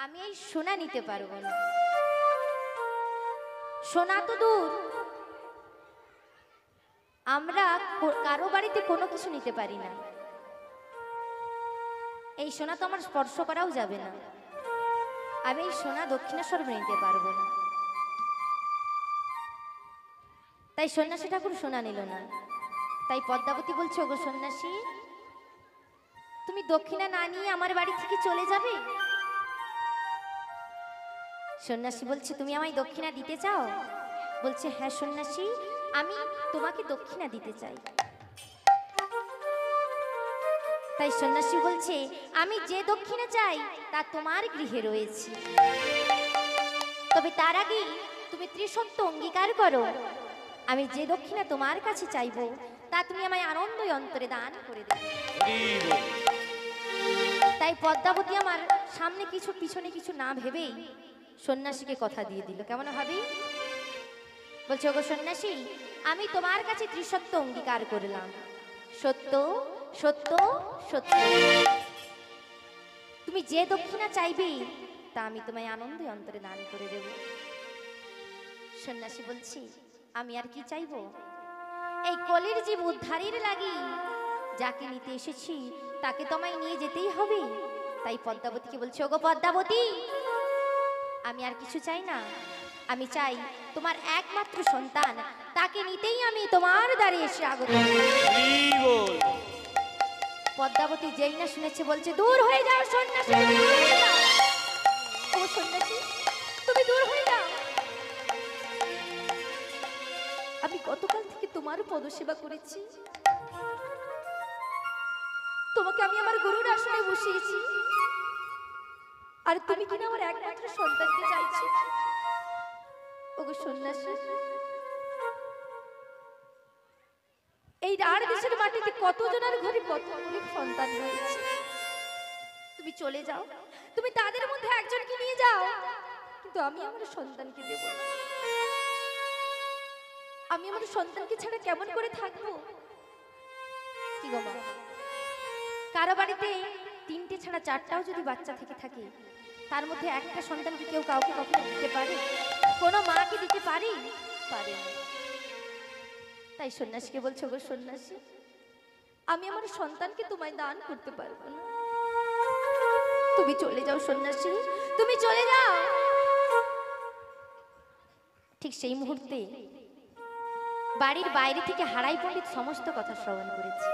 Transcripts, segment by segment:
আমি এই সোনা নিতে পারবো না। সোনা তো দূর, আমরা কারো বাড়িতে কোনো কিছু নিতে পারি না। এই সোনা তো আমার স্পর্শ করাও যাবে না। আমি এই সোনা দক্ষিণেশ্বর নিতে পারবো না। তাই সন্ন্যাসী ঠাকুর সোনা নিল না। তাই পদ্মাবতী বলছে, ওগো সন্ন্যাসী, তুমি দক্ষিণা না নিয়ে আমার বাড়ি থেকে চলে যাবে? সন্ন্যাসী বলছে, তুমি আমায় দক্ষিণা দিতে চাও? বলছে, হ্যাঁ সন্ন্যাসী, আমি তোমাকে দক্ষিণা দিতে চাই। তাই সন্ন্যাসী বলছে, আমি যে দক্ষিণা চাই তা তোমার গৃহে রয়েছে, তবে তার আগে তুমি ত্রিসত্য অঙ্গীকার করো, আমি যে দক্ষিণা তোমার কাছে চাইবো তা তুমি আমায় আনন্দ অন্তরে দান করে দেবে। তাই পদ্মাবতী আমার সামনে কিছু পিছনে কিছু না ভেবেই সন্ন্যাসীকে কথা দিয়ে দিল। কেমন ভাবি? বলছে, ওগো সন্ন্যাসী, আমি তোমার কাছে ত্রিসত্য অঙ্গীকার করলাম, সত্য সত্য সত্য, তুমি যে দক্ষিণা চাইবে তা আমি তোমায় আনন্দে অন্তরে দান করে দেব। সন্ন্যাসী বলছি, আমি আর কি চাইবো? এই কলির জীব উদ্ধারের লাগি যাকে নিতে এসেছি তাকে তোমায় নিয়ে যেতেই হবে। তাই পদ্মাবতীকে বলছে, ওগো পদ্মাবতী, আমি আর কিছু চাই না, আমি চাই তোমার একমাত্র সন্তান, তাকে নিতেই আমি তোমার দ্বারে এসে আগত। পদ্মাবতী যেই না শুনেছে বলছে, দূর হয়ে যাও সন্ন্যাসী, ও সন্ন্যাসী, তুমি দূর হয়ে যাও। আমি গতকাল থেকে তোমার পদসেবা করেছি, তোমাকে আমি আমার গরুর আসনে বসিয়েছি, আর তুমি কিনা আমার একমাত্র সন্তানকে চাইছো। ওগো সন্ন্যাসী, এই রাঢ় দেশের মাটিতে কতজনের ঘরে কত অনেক সন্তান রয়েছে, তুমি চলে যাও, তুমি তাদের মধ্যে একজনকে নিয়ে যাও, কিন্তু আমি আমার সন্তানকে দেব না। আমি আমার সন্তানকে ছাড়া কেমন করে থাকবো? কি গো মা, কারো বাড়িতে তিনটে ছাড়া চারটাও যদি বাচ্চা থেকে থাকে, তার মধ্যে একটা সন্তানকে কেউ কাউকে কখনো দিতে পারে? কোনো মা কি দিতে পারে? পারে না। তাই সন্ন্যাসীকে বলছো, গো সন্ন্যাসী, আমি আমার সন্তানকে তোমায় দান করতে পারবো না, তুমি চলে যাও সন্ন্যাসী, তুমি চলে যাও। ঠিক সেই মুহূর্তে বাড়ির বাইরে থেকে হারাই পণ্ডিত সমস্ত কথা শ্রবণ করেছে।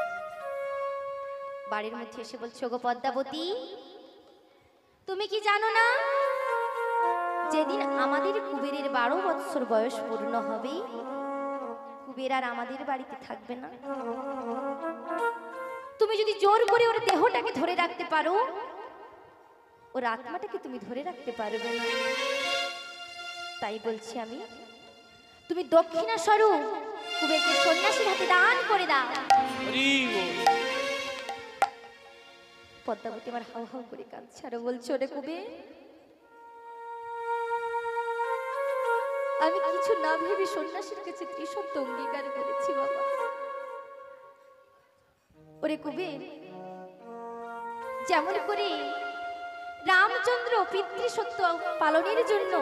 বাড়ির মধ্যে এসে বলছে, ওগো পদ্মাবতী, তুমি কি জানো না, যেদিন আমাদের কুবেরের 12 বৎসর বয়স পূর্ণ হবে, কুবের আর আমাদের বাড়িতে থাকবে না। তুমি যদি জোর করে ওর দেহটাকে ধরে রাখতে পারো, ওর আত্মাটাকে তুমি ধরে রাখতে পারবে না। তাই বলছি আমি, তুমি দক্ষিণা স্বরূপ কুবেরকে সন্ন্যাসীর হাতে দান করে দাও। পদ্মাবতী আমার হাউ হাউ করে কাঁদছে আর বলছে, ওরে কুবের, আমি কিছু না ভেবে সন্ন্যাসীর কাছে ত্রিসত্য অঙ্গীকার করেছি বাবা। ওরে কুবের, যেমন করে রামচন্দ্র পিতৃসত্য পালনের জন্য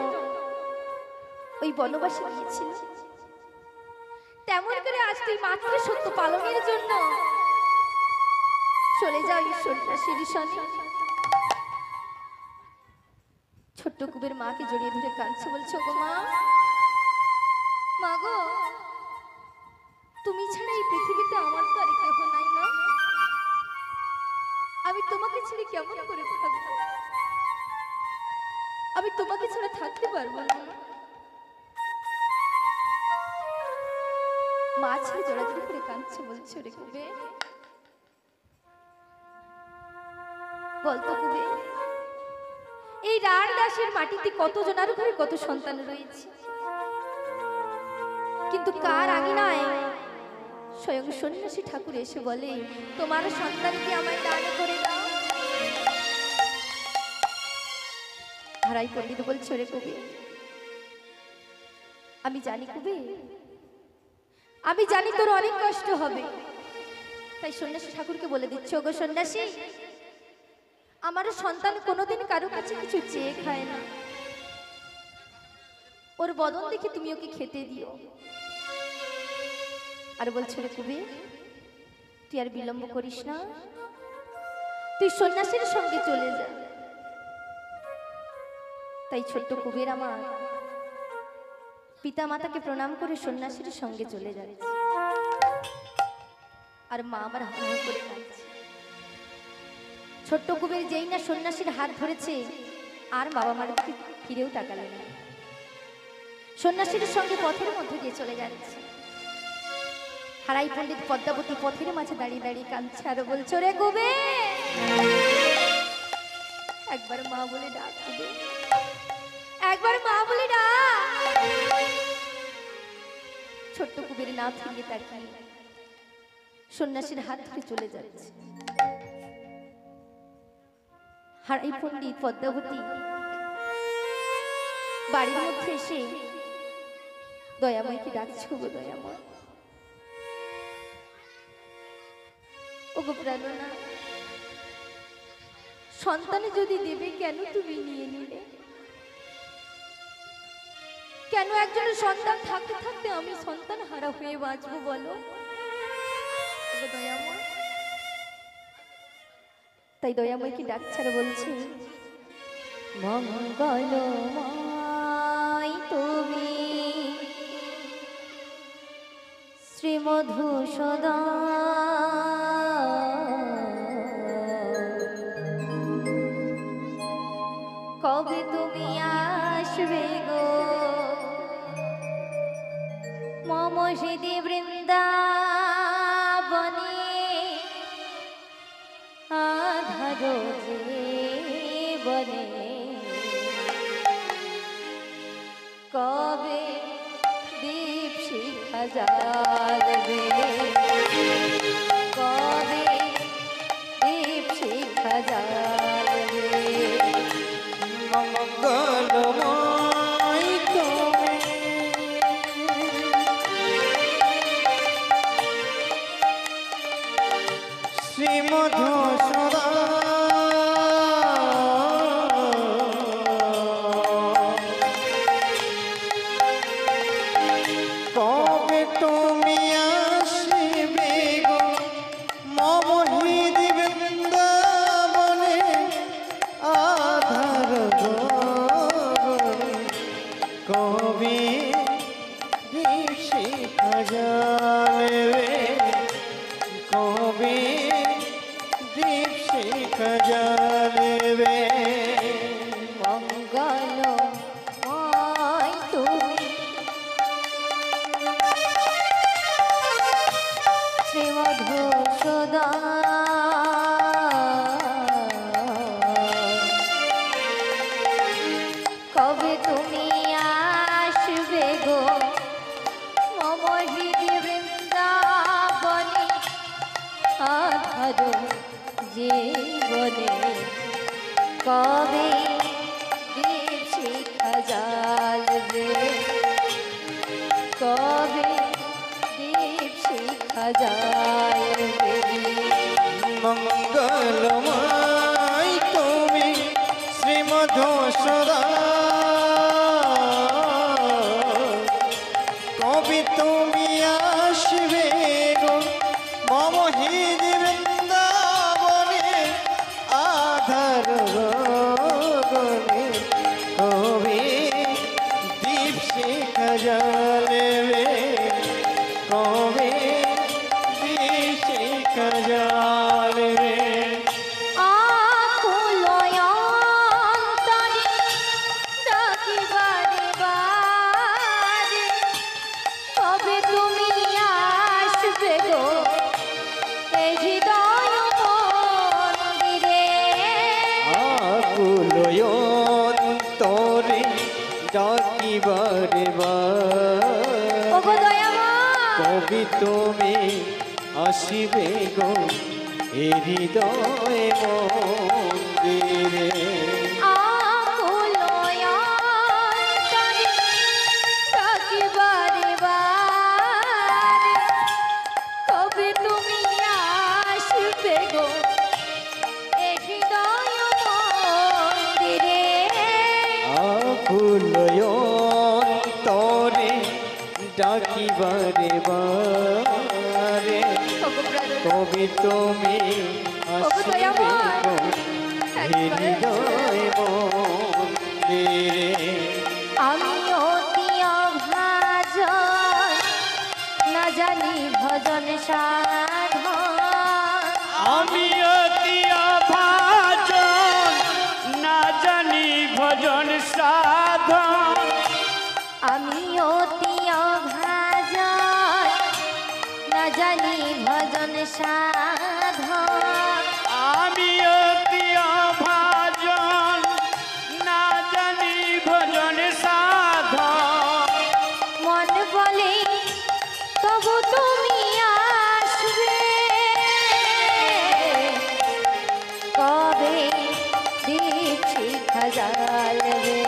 ওই বনবাসে গিয়েছিল, তেমন করে আজ তুই মাতৃসত্য পালনের জন্য চলে যাও এই সন্ন্যাসীর সনে। ছোট্ট কুবের মাকে জড়িয়ে ধরে কাঁদছে, বলছে, ওগো মা, মা গো, তুমি ছাড়া এই পৃথিবীতে আমার তো আর কেউ নাই মা, আমি তোমাকে ছেড়ে কেমন করে থাকবো? আমি তোমাকে ছাড়া থাকতে পারবো না। মা ছেড়ে জড়াজড়ি করে কাঁদছে, বলছে, ওরে কুবের, বলতো কুবের, এই রাঢ় দাসের মাটিতে কত জনার ঘরে কত সন্তান রয়েছে, কিন্তু কার আঙিনায় স্বয়ং সন্ন্যাসী ঠাকুর এসে বলে, তোমার সন্তানকে আমায় দান করে দাও। হারাই পণ্ডিত বলছে, ওরে কুবের, আমি জানি কুবের, আমি জানি তোর অনেক কষ্ট হবে, তাই সন্ন্যাসী ঠাকুরকে বলে দিচ্ছে, ওগো সন্ন্যাসী, আমার সন্তান কোনোদিন কারো কাছে কিছু চেয়ে খায় না, ওর বদন দেখে তুমি ওকে খেতে দিও। আর বলছো রে কুবে, তুই আর বিলম্ব করিস না, তুই সন্ন্যাসীর সঙ্গে চলে যা। তাই ছোট্ট কুবের আমার পিতা মাতাকে প্রণাম করে সন্ন্যাসীর সঙ্গে চলে যাচ্ছে। আর মা আমার হা করে কাঁদছে। ছোট্ট কুবের যেই না সন্ন্যাসীর হাত ধরেছে, আর বাবা মার দিকে ফিরেও তাকালো না, সন্ন্যাসীর সঙ্গে পথের মধ্যে দিয়ে চলে যাচ্ছে। হারাই পণ্ডিত পদ্মাবতী পথের মাঝে দাঁড়িয়ে দাঁড়িয়ে কাঁদছে আর বলছো রে কুবে, একবার মা বলে ডাক, কুবে একবার মা বলে ডাক। ছোট্ট কুবের না ফিরিয়ে তাকিয়ে সন্ন্যাসীর হাত ধরে চলে যাচ্ছে। হারাই পণ্ডিত পদ্মাবতী বাড়ির মধ্যে এসে দয়াময়কে ডাকছো, গো দয়াময়, ও গো প্রাণনা, সন্তানে যদি দেবে কেন তুমি নিয়ে নিলে? কেন একজনের সন্তান থাকতে থাকতে আমি সন্তান হারা হয়ে বাঁচবো বলো? দয়াময়, তাই দয়াময়কে ডাকছাড়া বলছে, মঙ্গলময় তুমি শ্রী মধুসূদন, কবে তুমি আসবে গো মম হৃদি বৃন্দাবনে, আধার জীবনে কবে দীপ শিখা জ্বালবে, কবে দীপ শিখা জ্বালবে। মঙ্গলময় তুমি শ্রী মধুসূদন, কবে তুমি আসবে গো মম হৃদি বৃন্দাবনে, আধার গগনে কবে দীপ শিখা জ্বালবে, কবে দীপ শিখা জ্বালবে। মঙ্গলময় তুমি শ্রী মধুসূদন, কবে তুমি আসবে গো মম হৃদি বৃন্দাবনে, আধার জীবনে কবে দীপ শিখা জ্বালবে, কবে দীপ শিখা জ্বালবে। মঙ্গলময় তুমি শ্রী মধুসূদন, কবে তুমি আসবে গো মম হৃদি বৃন্দাবনে, আধার গগনে কবে দীপ শিখা জ্বালবে, কবে দীপ শিখা জ্বালবে। আকুল অন্তরে ডাকি বারে বারে, কবে তুমি আসবে গো এই হৃদয় মন্দিরে। আকুল অন্তরে ডাকি বারে বারে, ওগো দয়াময়, কবে তুমি আসিবে গো এ হৃদয় মন্দিরে। আকুল অন্তরে ডাকি বারে বারে, কবে তুমি আসবে গো এই হৃদয় ডাকি বারে বারে ওগো ব্রাদার, কবে তুমি ওগো আসিবে দয়াময়, গো হৃদয় মন্দিরে। আমি অতি অভাজন, না জানি ভজন সাধন। আমি অতি অভাজন, না জানি ভজন সাধন। আমি অতি অভাজন, না জানি ভজন সাধন। আমি অতি অভাজন, না জানি ভজন সাধন। মন বলে তবু তুমি আসবে, কবে দীপ শিখা জ্বালবে,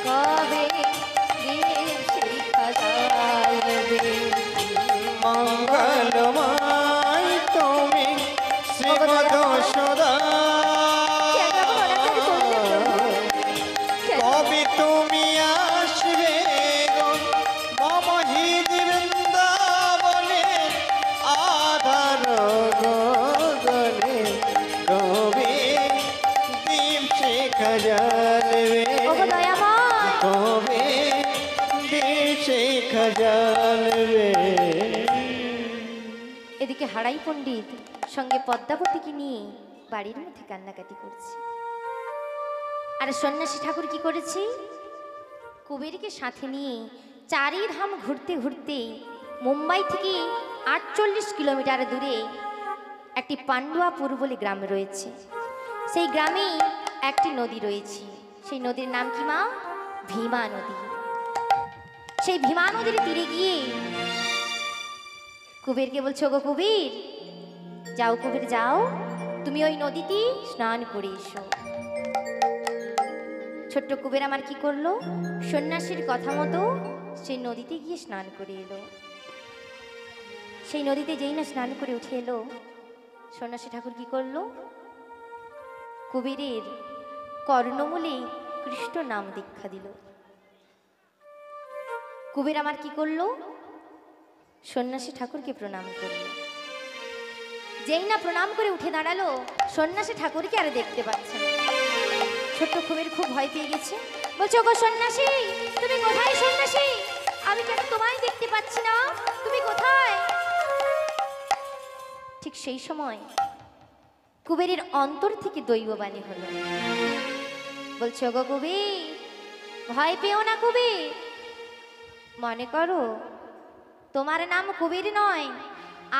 কবে দীপ শিখা জ্বালবে। মঙ্গলময় তুমি শ্রীমদ সদা, কবে তুমি আসবে গো মম হৃদি বৃন্দাবনে আধার গগনে, কবে দীপ শিখা জ্বালবে, ওগো দয়াময়, কবে দীপ শিখা জ্বালবে। এদিকে হারাই পণ্ডিত সঙ্গে পদ্মাবতীকে নিয়ে বাড়ির মধ্যে কান্নাকাটি করছে। আর সন্ন্যাসী ঠাকুর কি করেছে? কুবেরকে সাথে নিয়ে চারিধাম ঘুরতে ঘুরতে মুম্বাই থেকে 48 কিলোমিটার দূরে একটি পান্ডুয়াপুর বলে গ্রাম রয়েছে। সেই গ্রামে একটি নদী রয়েছে। সেই নদীর নাম কি মা? ভীমা নদী। সেই ভীমা নদীর তীরে গিয়ে কুবেরকে বলছো, গো কুবের, যাও কুবের যাও, তুমি ওই নদীতে স্নান করে এসো। ছোট্ট কুবের আমার কি করলো? সন্ন্যাসীর কথা মতো সেই নদীতে গিয়ে স্নান করে এলো। সেই নদীতে যেই না স্নান করে উঠে এলো, সন্ন্যাসী ঠাকুর কি করলো? কুবেরের কর্ণমূলে কৃষ্ণ নাম দীক্ষা দিল। কুবের আমার কি করলো? সন্ন্যাসী ঠাকুরকে প্রণাম করল। যেই না প্রণাম করে উঠে দাঁড়ালো, সন্ন্যাসী ঠাকুরকে আর দেখতে পাচ্ছে না। ছোট্ট কুবের খুব ভয় পেয়ে গেছে। বলছো, গো সন্ন্যাসী, তুমি কোথায়? সন্ন্যাসী, আমি কেন তোমায় দেখতে পাচ্ছি না? তুমি কোথায়? ঠিক সেই সময় কুবেরের অন্তর থেকে দৈববাণী হলো। বলছো, গো কুবের, ভয় পেও না কুবের, মনে করো তোমার নাম কুবের নয়,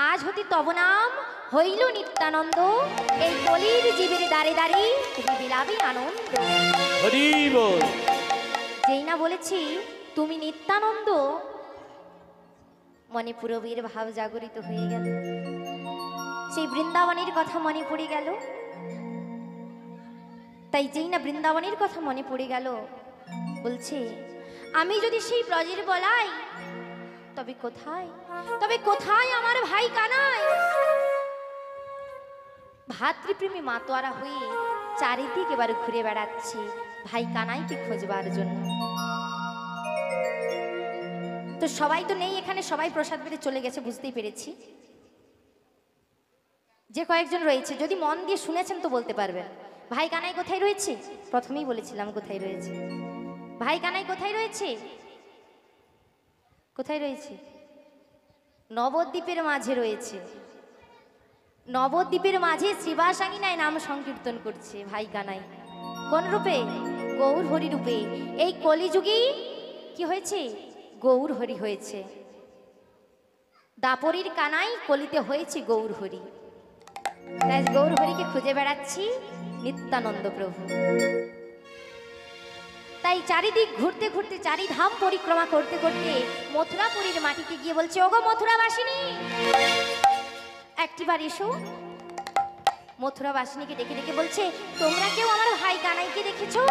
আজ হতে তব নাম হইল নিত্যানন্দ। এই কলির জীবের দ্বারে দ্বারে তুমি বিলাবি আনন্দ। হরি বল। যেই না বলেছি তুমি নিত্যানন্দ, মনে পুরবীর ভাব জাগরিত হয়ে গেল। সেই বৃন্দাবনের কথা মনে পড়ে গেল। তাই যেই না বৃন্দাবনের কথা মনে পড়ে গেল, বলছে, আমি যদি সেই ব্রজের বলাই, তবে কোথায়, তবে কোথায় আমার ভাই কানাই? ভাতৃপ্রেমী মাতোয়ারা হয়ে চারিদিকে এবার ঘুরে বেড়াচ্ছে ভাই কানাইকে খোঁজবার জন্য। তো সবাই তো নেই এখানে, সবাই প্রসাদ পেতে চলে গেছে, বুঝতেই পেরেছি। যে কয়েকজন রয়েছে, যদি মন দিয়ে শুনেছেন তো বলতে পারবেন ভাই কানাই কোথায় রয়েছে। প্রথমেই বলেছিলাম কোথায় রয়েছে। ভাই কানাই কোথায় রয়েছে? কোথায় রয়েছে? নবদ্বীপের মাঝে রয়েছে। নবদ্বীপের মাঝে শ্রীবাসাঙ্গিনায় নাম সংকীর্তন করছে ভাই কানাই। কোন রূপে? গৌর হরি রূপে। এই কলিযুগে কি হয়েছে? গৌর হরি হয়েছে। দাপরির কানাই, কলিতে হয়েছে গৌর হরি। তাই গৌর হরিকে খুঁজে বেড়াচ্ছি নিত্যানন্দ প্রভু। তাই চারিদিক ঘুরতে ঘুরতে, চারিধাম পরিক্রমা করতে করতে মথুরাপুরীর মাটিতে গিয়ে বলছে, ওগো মথুরাবাসিনী, একটিবার এসো। মথুরাবাসিনীকে ডেকে ডেকে বলছে, তোমরা কেউ আমার ভাই কানাইকে দেখেছো?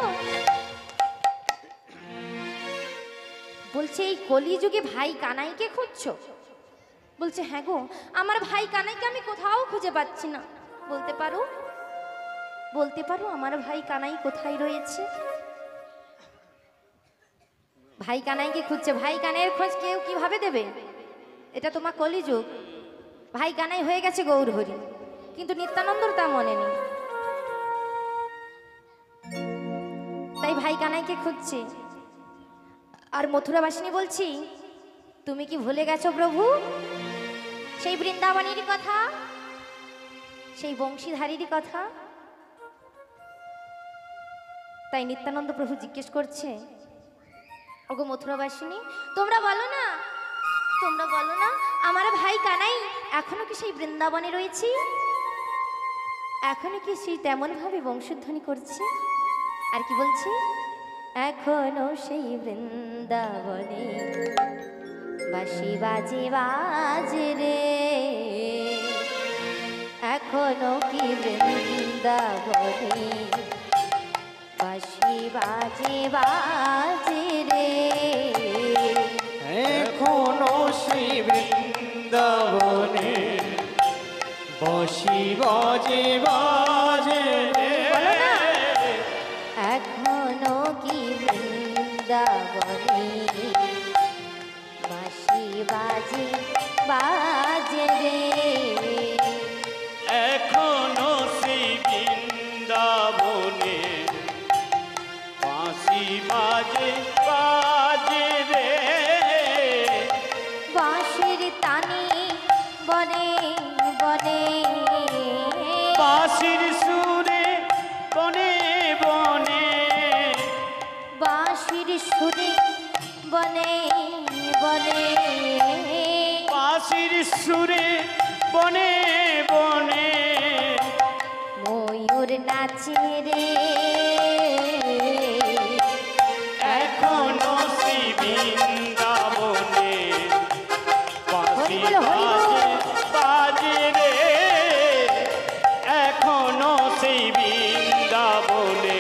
বলছে, এই কলিযুগে ভাই কানাইকে খুঁজছো? বলছে, হ্যাঁ গো, আমার ভাই কানাইকে আমি কোথাও খুঁজে পাচ্ছি না। বলতে পারো, বলতে পারো আমার ভাই কানাই কোথায় রয়েছে? ভাই কানাইকে খুঁজছে। ভাই কানাইয়ের খোঁজ কেউ কিভাবে দেবে? এটা তোমার কলিযুগ। ভাই কানাই হয়ে গেছে গৌরহরি, কিন্তু নিত্যানন্দর তা মনে নেই। তাই ভাই কানাইকে খুঁজছে। আর মথুরাবাসিনী বলছি, তুমি কি ভুলে গেছো প্রভু সেই বৃন্দাবনের কথা, সেই বংশীধারীর কথা? তাই নিত্যানন্দ প্রভু জিজ্ঞেস করছে, ওগো মথুরাবাসিনী, তোমরা বলো না, তোমরা বলো না, আমার ভাই কানাই এখনো কি সেই বৃন্দাবনে রয়েছে? এখনো কি সেই তেমন ভাবে বংশধ্বনি করছে? আর কি বলছে? এখনো সেই বৃন্দাবনে বাঁশি বাজে বাজে রে, এখনো কি বৃন্দাবনে বাঁশি বাজে বাজে রে। এখনো সেই বৃন্দাবনে বাঁশি বাজে বাজে রে। এখনো কি বৃন্দাবনে বাঁশি বাজে বাজে রে। এখনো সেই বৃন্দাবনে বাঁশি বাজে বাজে রে। বাঁশির তানে বনে বনে, বাঁশির সুরে বনে বনে, বাঁশির সুরে বনে বনে, বাঁশির সুরে বনে বনে, ময়ূর নাচে রে। এখনো সেই বৃন্দাবনে বাঁশি হরি বলো, হরি বলো। বাজে বাজে রে। এখনো সেই বৃন্দাবনে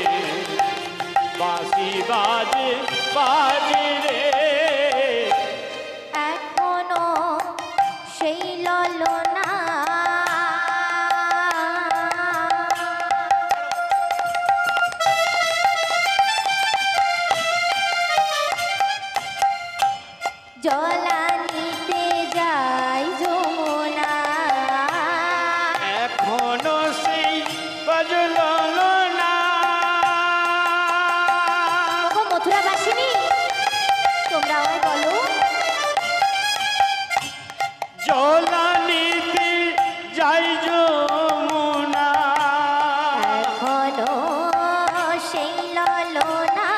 বাঁশি বাজে বাজে রে। এখনো সেই ললনা জলানিতে যায় যমুনা। এখনো সেই বাজল না। ওগো মথুরাবাসিনী, তোমরা আমায় বলো, জলানিতে যাই যমুনা। এখনো সেই ললনা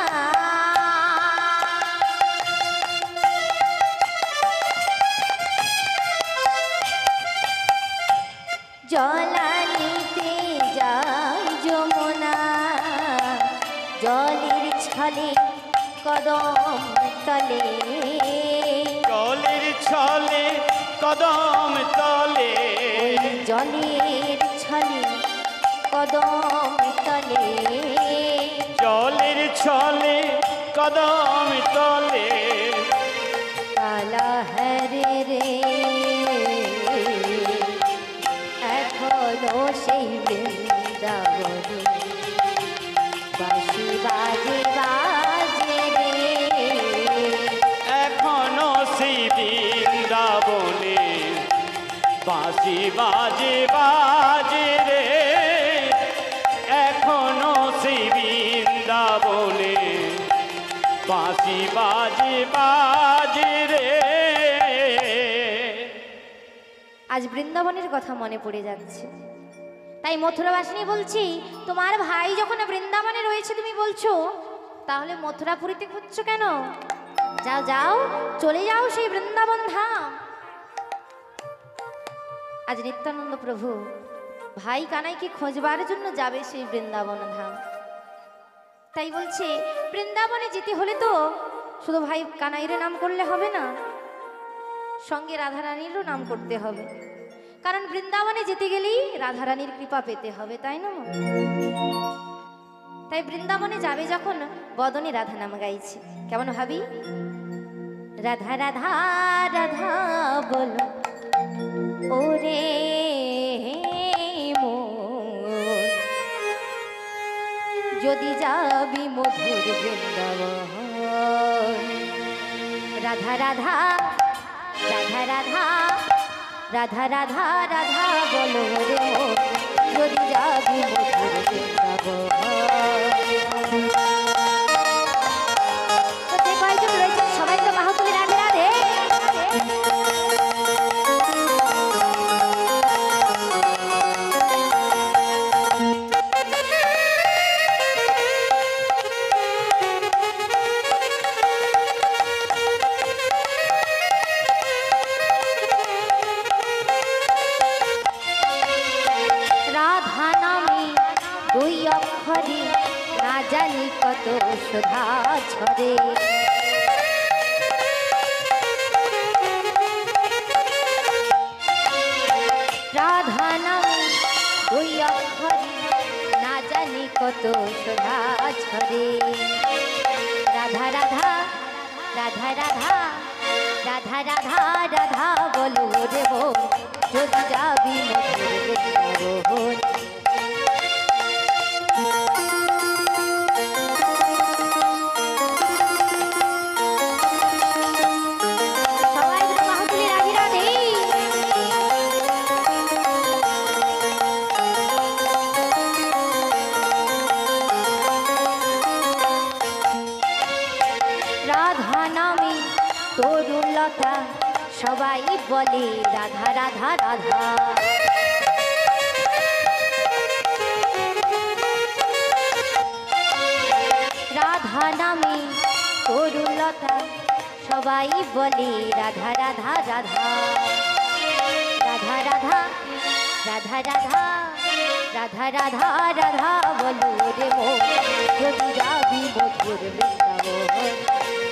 জলানিতে যায় যমুনা। জলের ছলে কদম তলে, জলের ছলে কদম তলে, ওই জলের ছলে কদম তলে, জলের ছলে কদম তলে, কালা হরে রে। এখনো সেই বৃন্দাবনে বাঁশি বাজে বাজে রে। এখনো সেই বৃন্দাবনে বাঁশি বাজে বাজে রে। এখনো সেই বৃন্দাবনে বাঁশি বাজে বাজে রে। আজ বৃন্দাবনের কথা মনে পড়ে যাচ্ছে। তাই মথুরাবাসিনী বলছি, তোমার ভাই যখন বৃন্দাবনে রয়েছে তুমি বলছো, তাহলে মথুরাপুরীতে খুঁজছো কেন? যাও যাও, চলে যাও সেই বৃন্দাবন ধাম। আজ নিত্যানন্দ প্রভু ভাই কানাইকে খোঁজবার জন্য যাবে সেই বৃন্দাবন ধাম। তাই বলছে, বৃন্দাবনে যেতে হলে তো শুধু ভাই কানাইয়ের নাম করলে হবে না, সঙ্গে রাধারানীরও নাম করতে হবে। কারণ বৃন্দাবনে যেতে গেলেই রাধারানীর কৃপা পেতে হবে, তাই না? তাই বৃন্দাবনে যাবে যখন বদনে রাধা নাম গাইছে। কেমন ভাবি? রাধা রাধা রাধা বলো ওরে মন, যদি যাবি মধুর বৃন্দাবন। রাধা রাধা রাধা রাধা রাধা রাধা রাধা বলো রে মন যদি যাবি মধুর বৃন্দাবন। তো যে কয়েকজন রয়েছেন সবাই তো বাহু তুলে রাধে রাধে। রাধা নামে দুই অক্ষরে না জানি কত সুধা ঝরে। রাধা নামে দুই অক্ষরে না জানি কত সুধা ঝরে। রাধা রাধা রাধা রাধা রাধা রাধা রাধা বলো রে মন যদি যাবি মধুর বৃন্দাবন। সবাই মিলে বাহু তুলে রাধে রাধে। রাধা নামে তরুলতা সবাই বলে রাধা রাধা রাধা। রাধা নামে তরুলতা সবাই বলে রাধা রাধা রাধা। রাধা রাধা রাধা রাধা রাধা রাধা রাধা বলো রে মন যদি যাবি মধুর বৃন্দাবন।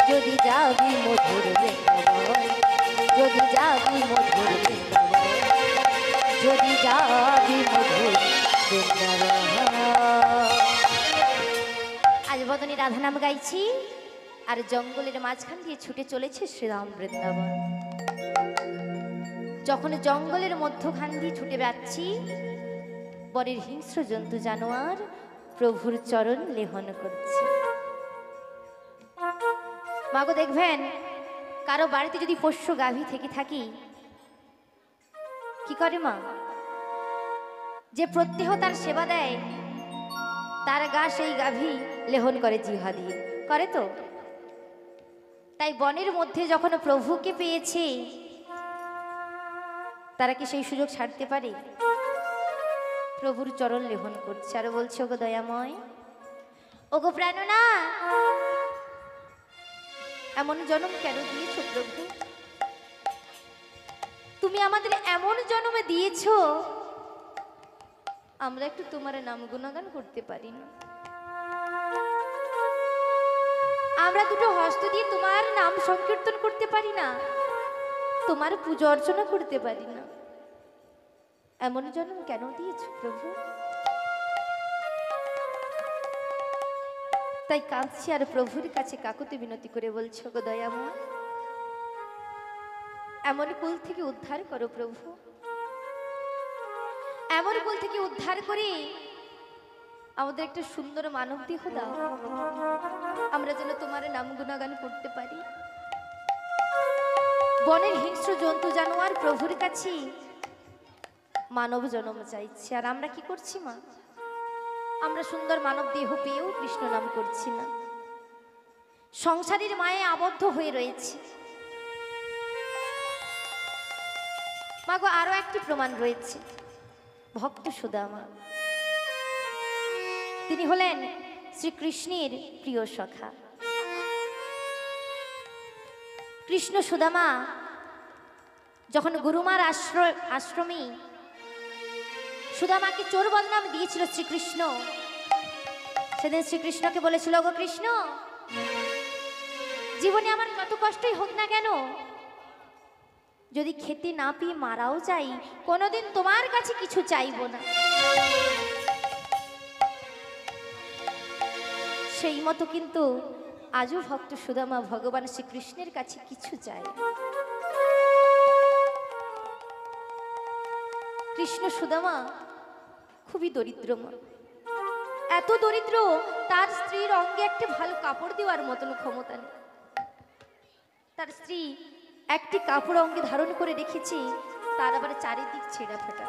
যদি যাবি মধুর বৃন্দাবন। যদি যাবি মধুর বৃন্দাবন। যদি যাবি মধুর বৃন্দাবন। আজ বদনী রাধা নাম গাইছি আর জঙ্গলের মাঝখান দিয়ে ছুটে চলেছে শ্রীরাম বৃন্দাবন। যখন জঙ্গলের মধ্যখান দিয়ে ছুটে বেড়াচ্ছি বনের হিংস্র জন্তু জানোয়ার প্রভুর চরণ লেহন করছে। মাগো দেখবেন কারো বাড়িতে যদি পোষ্য গাভী থেকে থাকি কি করে মা? যে প্রত্যহ তার সেবা দেয় তার গা সেই গাভী লেহন করে জিহ্বা দিয়ে, করে তো? তাই বনের মধ্যে যখন প্রভুকে পেয়েছে তারা কি সেই সুযোগ ছাড়তে পারে? প্রভুর চরণ লেহন করছে আর বলছে ওগো দয়াময়, ওগো প্রাণনা, এমন জন্ম কেন দিয়েছো প্রভু? তুমি আমাদের এমন জন্মে দিয়েছো আমরা একটু তোমার নাম গুণগান করতে পারি না। আমরা দুটো হস্ত দিয়ে তোমার নাম সংকীর্তন করতে পারি না, তোমার পূজা অর্চনা করতে পারি না। এমন জন্ম কেন দিয়েছো প্রভু? তাই কাঁদছি আর প্রভুর কাছে কাকুতি বিনতি করে বলছো গো দয়াময়, এমন কুল থেকে উদ্ধার করো প্রভু। এমন কুল থেকে উদ্ধার করে আমাদের একটা সুন্দর মানব দেহ দাও, আমরা যেন তোমার নাম গুণগান করতে পারি। বনের হিংস্র জন্তু জানোয়ার প্রভুর কাছে মানব জন্ম চাইছে, আর আমরা কি করছি মা? আমরা সুন্দর মানব দেহ পেয়েও কৃষ্ণ নাম করছি না, সংসারের মায়ে আবদ্ধ হয়ে রয়েছে। মাগো আরো একটি প্রমাণ রয়েছে, ভক্ত সুদামা, তিনি হলেন শ্রীকৃষ্ণের প্রিয় সখা। কৃষ্ণ সুদামা যখন গুরুমার আশ্রমে সুদামাকে চোর বদনাম দিয়েছিল শ্রীকৃষ্ণ, সেদিন শ্রীকৃষ্ণকে বলেছিল, গো কৃষ্ণ, জীবনে আমার যত কষ্টই হোক না কেন, যদি খেতে না পেয়ে মারাও যাই, কোনোদিন তোমার কাছে কিছু চাইব না। সেই মতো কিন্তু আজও ভক্ত সুদামা ভগবান শ্রীকৃষ্ণের কাছে কিছু চায়। কৃষ্ণ সুদামা খুবই দরিদ্র মা, এত দরিদ্র তার স্ত্রীর অঙ্গে একটা ভালো কাপড় দেওয়ার মতন ক্ষমতা নেই। তার স্ত্রী একটি কাপড় অঙ্গে ধারণ করে রেখেছে, তার আবার চারিদিক ছেঁড়া ফাটা।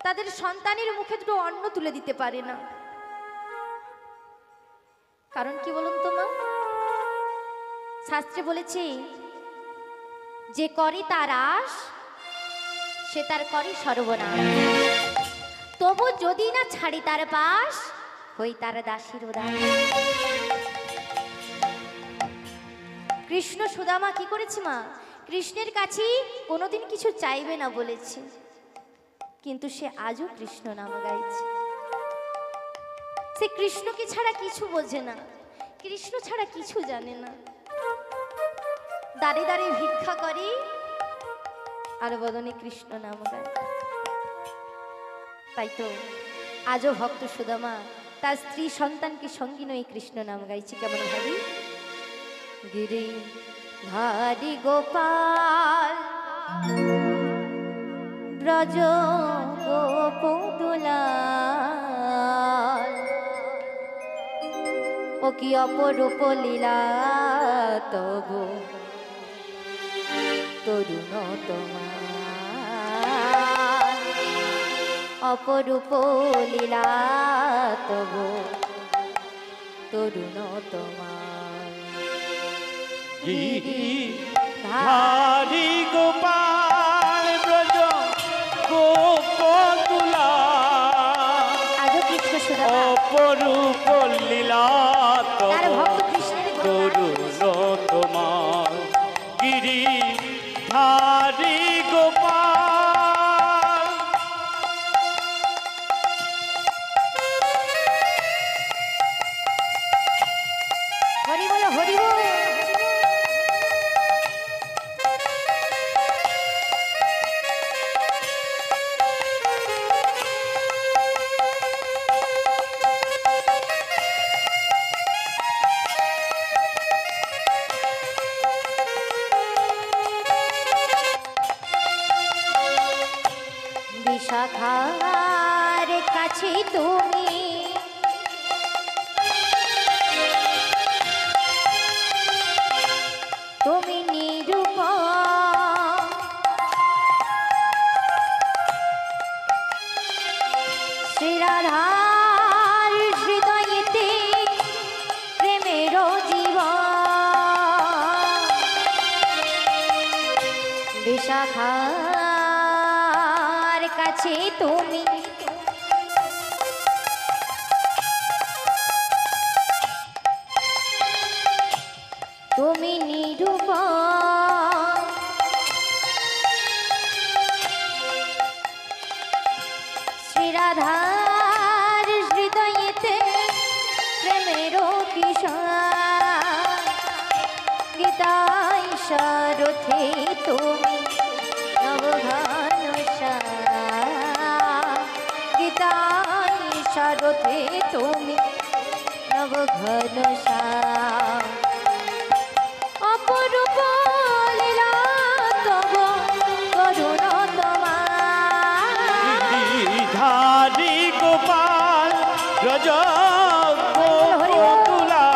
তাদের সন্তানের মুখে দুটো অন্ন তুলে দিতে পারে না। কারণ কি বলুন তো মা? শাস্ত্রে বলেছে, যে করে তার আশ সে তার করে সর্বনাশ, তবু যদি না ছাড়ি তার পাশ, হই তার দাসীর উদাস। কৃষ্ণ সুদামা কি করেছে মা? কৃষ্ণের কাছে কোনোদিন কিছু চাইবে না বলেছে, কিন্তু সে আজও কৃষ্ণ নাম গাইছে। সে কৃষ্ণকে ছাড়া কিছু বোঝে না, কৃষ্ণ ছাড়া কিছু জানে না। দাঁড়ে দাঁড়িয়ে ভিক্ষা করে আর বদনে কৃষ্ণ নাম গায়। তাই তো আজও ভক্ত সুদামা তার স্ত্রী সন্তানকে সঙ্গী নয় কৃষ্ণ নাম গাইছে। কেমন ভাবি? গিরি ধারি গোপাল ব্রজ গোপদুলাল, ও কি অপরূপ লীলা তবু তরুণ তোমার, অপরূপ লীলা তবু তরুণ তোমার। গিরি ধারি গোপাল ব্রজ গোপদুলা, আজও কৃষ্ণ সুদামা অপরূপ লীলা তার তব ভক্ত কৃষ্ণের তরুণ তোমার। গিরি ধারি গোপাল, হরি বল হরি বল। বিশাখার কাছে তুমি তুমি নিরূপম, শ্রীরাধার হৃদয়েতে প্রেমের জীবন। বিশাখার কাছে তুমি তুমি নিরূপম, শ্রীরাধার হৃদয়েতে প্রেমের কিশোর। গীতাই সারথে তুমি নবঘনশ্যাম, গীতাই সারথে তুমি নবঘনশ্যাম। অপরূপ লীলা তব করুণ তোমার। গিরি ধারি গোপাল ব্রজ গোপদুলা,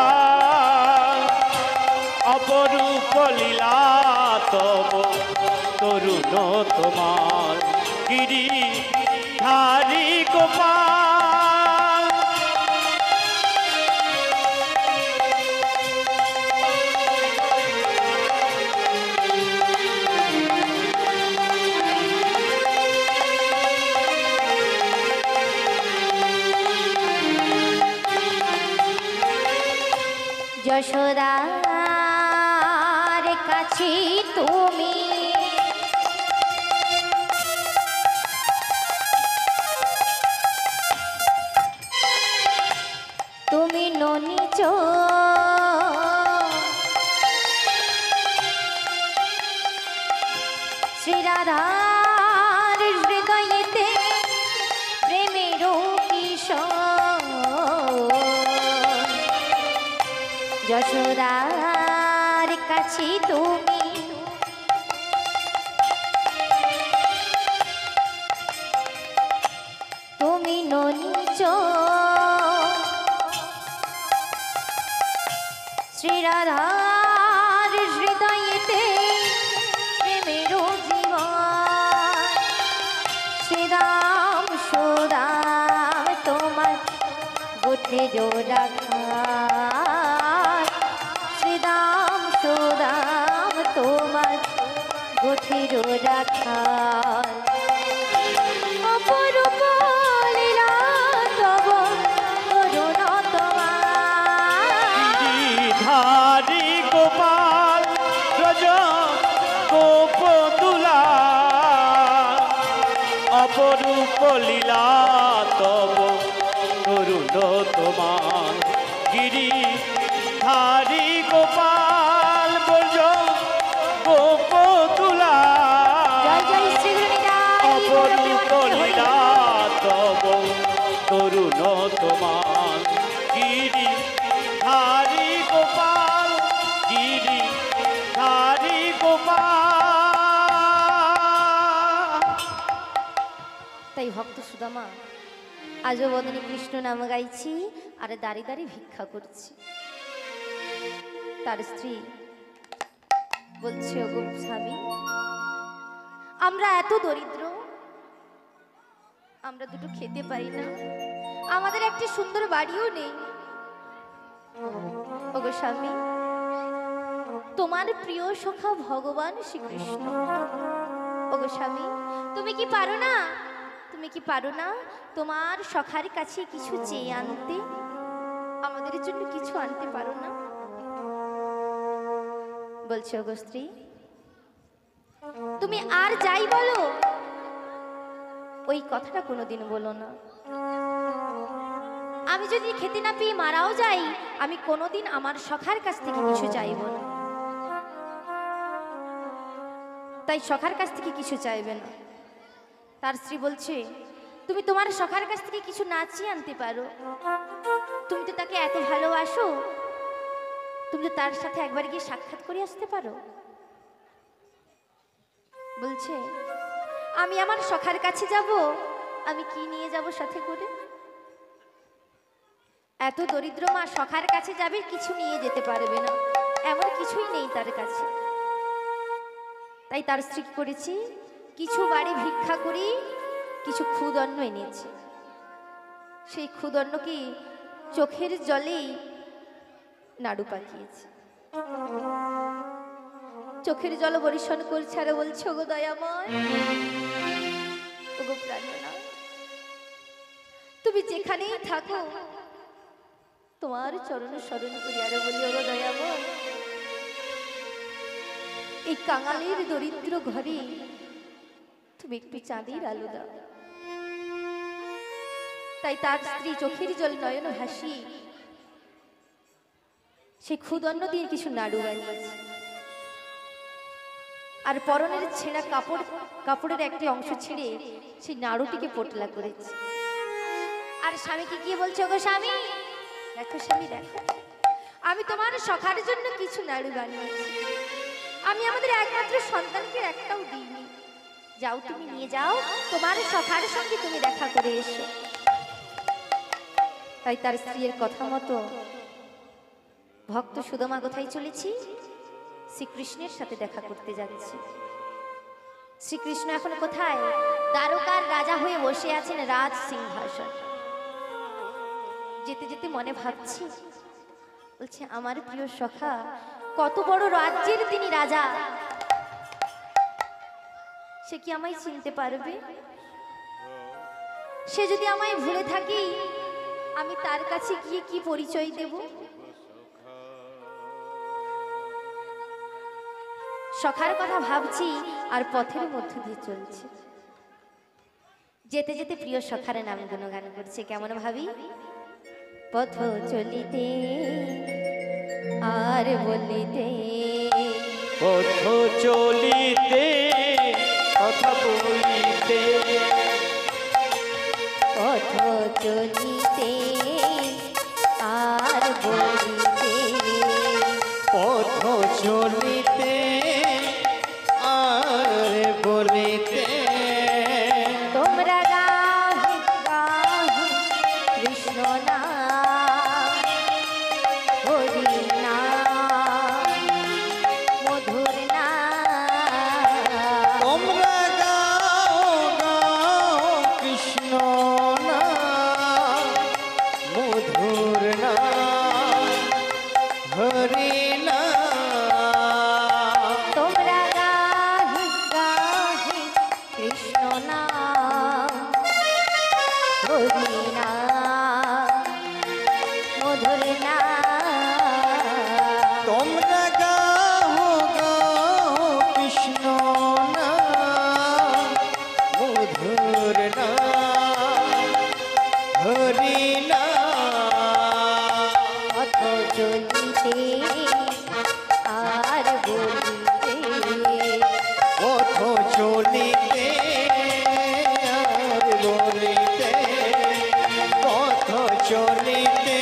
অপরূপ লীলা তব তরুণ তোমার। গিরি ধারি গোপাল, যশোদার কাছে তুমি তুমি ননিচ, শ্রীরাধার হৃদয়েতে প্রেমের কিশোর। যশোদার কাছে তুমি তুমি ননিচ, শ্রীরাধার রাখাল শ্রীদাম সুদাম তোমার গোঠের রাখাল অপরূপ লীলা তব করুণ তোমার গিরিধারী গোপাল ব্রজ গোপতুলা অপরূপ লীলা তব তরুণ তোমার গিরিধারী গোপাল ব্রজ গোপতুলা জয় জয় শ্রী অপরূপ লীলা তব তরুণ তোমার গিরিধারী গোপাল গিরিধারী গোপাল। তাই ভক্ত সুদামা আজও বদনে কৃষ্ণ নাম গাইছি আর দাঁড়িয়ে দাঁড়িয়ে ভিক্ষা করছি। তার স্ত্রী বলছে, ওগো স্বামী, আমরা এত দরিদ্র, আমরা দুটো খেতে পাই না, আমাদের একটি সুন্দর বাড়িও নেই। ওগো স্বামী, তোমার প্রিয় সখা ভগবান শ্রীকৃষ্ণ, ওগো স্বামী, তুমি কি পারো না, তুমি কি পারো না তোমার সখার কাছে কিছু চেয়ে আনতে? আমাদের জন্য কিছু আনতে পারো না? বলছে, ওগো স্ত্রী, তুমি আর যাই বলো, ওই কথাটা কোনোদিন বলো না। আমি যদি খেতে না পেয়ে মারাও যাই, আমি কোনোদিন আমার সখার কাছ থেকে কিছু চাইব না। তাই সখার কাছ থেকে কিছু চাইবে না। তার স্ত্রী বলছে, তুমি তোমার সখার কাছ থেকে কিছু না চেয়ে আনতে পারো, তুমি তো তাকে এত ভালোবাসো, তুমি তো তার সাথে একবার গিয়ে সাক্ষাৎ করে আসতে পারো। বলছে, আমি আমার সখার কাছে যাব, আমি কি নিয়ে যাব সাথে করে? এত দরিদ্র মা সখার কাছে যাবে, কিছু নিয়ে যেতে পারবে না, এমন কিছুই নেই তার কাছে। তাই তার স্ত্রী কি করেছে, কিছু বাড়ি ভিক্ষা করি কিছু ক্ষুদন্ন এনেছে। সেই ক্ষুদন্ন কি চোখের জলেই নাড়ু পাকিয়েছে, চোখের জল বরিশন করছে আর বলছে, ওগো দয়াময়, ওগো প্রাণনা, তুমি যেখানেই থাকো তোমার চরণ স্মরণ করি আর বলি, ওগো দয়াময়, এই কাঙালের দরিদ্র ঘরে তুমি একটু চাঁদের আলো দাও। তাই তার স্ত্রী চোখের জল নয়ন ভাসি সে ক্ষুদন্ন দিয়ে কিছু নাড়ু বানিয়েছে, আর পরনের ছেঁড়া কাপড়ের একটি অংশ ছিঁড়ে সেই নাড়ুটিকে পোটলা করেছে। আর স্বামীকে গিয়ে বলছে, ওগো স্বামী দেখো, স্বামী দেখো, আমি তোমার সখার জন্য কিছু নাড়ু বানিয়েছি, আমি আমাদের একমাত্র সন্তানকে একটাও দিইনি, যাও তুমি নিয়ে যাও, তোমার সখার সঙ্গে তুমি দেখা করে এসো। তাই তার স্ত্রীর কথা মতো ভক্ত সুদামা কোথায় চলেছি, শ্রীকৃষ্ণের সাথে দেখা করতে যাচ্ছে। শ্রীকৃষ্ণ এখন কোথায়? দ্বারকার রাজা হয়ে বসে আছেন রাজ সিংহাসন। যেতে যেতে মনে ভাবছি, বলছে, আমার প্রিয় সখা কত বড় রাজ্যের তিনি রাজা, সে কি আমায় চিনতে পারবে? সে যদি আমায় ভুলে থাকি, আমি তার কাছে গিয়ে কি পরিচয় দেব? সখার কথা ভাবছি আর পথের মধ্য দিয়ে চলছে। যেতে যেতে প্রিয় সখার নাম গুণগান করছে। কেমন ভাবি? পথ চলিতে আর বলিতে, পথ চলিতে কথা বলিতে, পথ চলিতে আর বলিতে, পথ চলিতে আর বলিতে, তোমরা গাহে গাহে কৃষ্ণ নাম, হরি নাম, মধুর নাম। তোমরা গাও গাও কৃষ্ণ নাম, মধুর নাম। না তোমরা গাও গাও কৃষ্ণ না মধুর না হরি না পথ চলিতে আর বলিতে পথ চলিতে আর বলিতে পথ চলিতে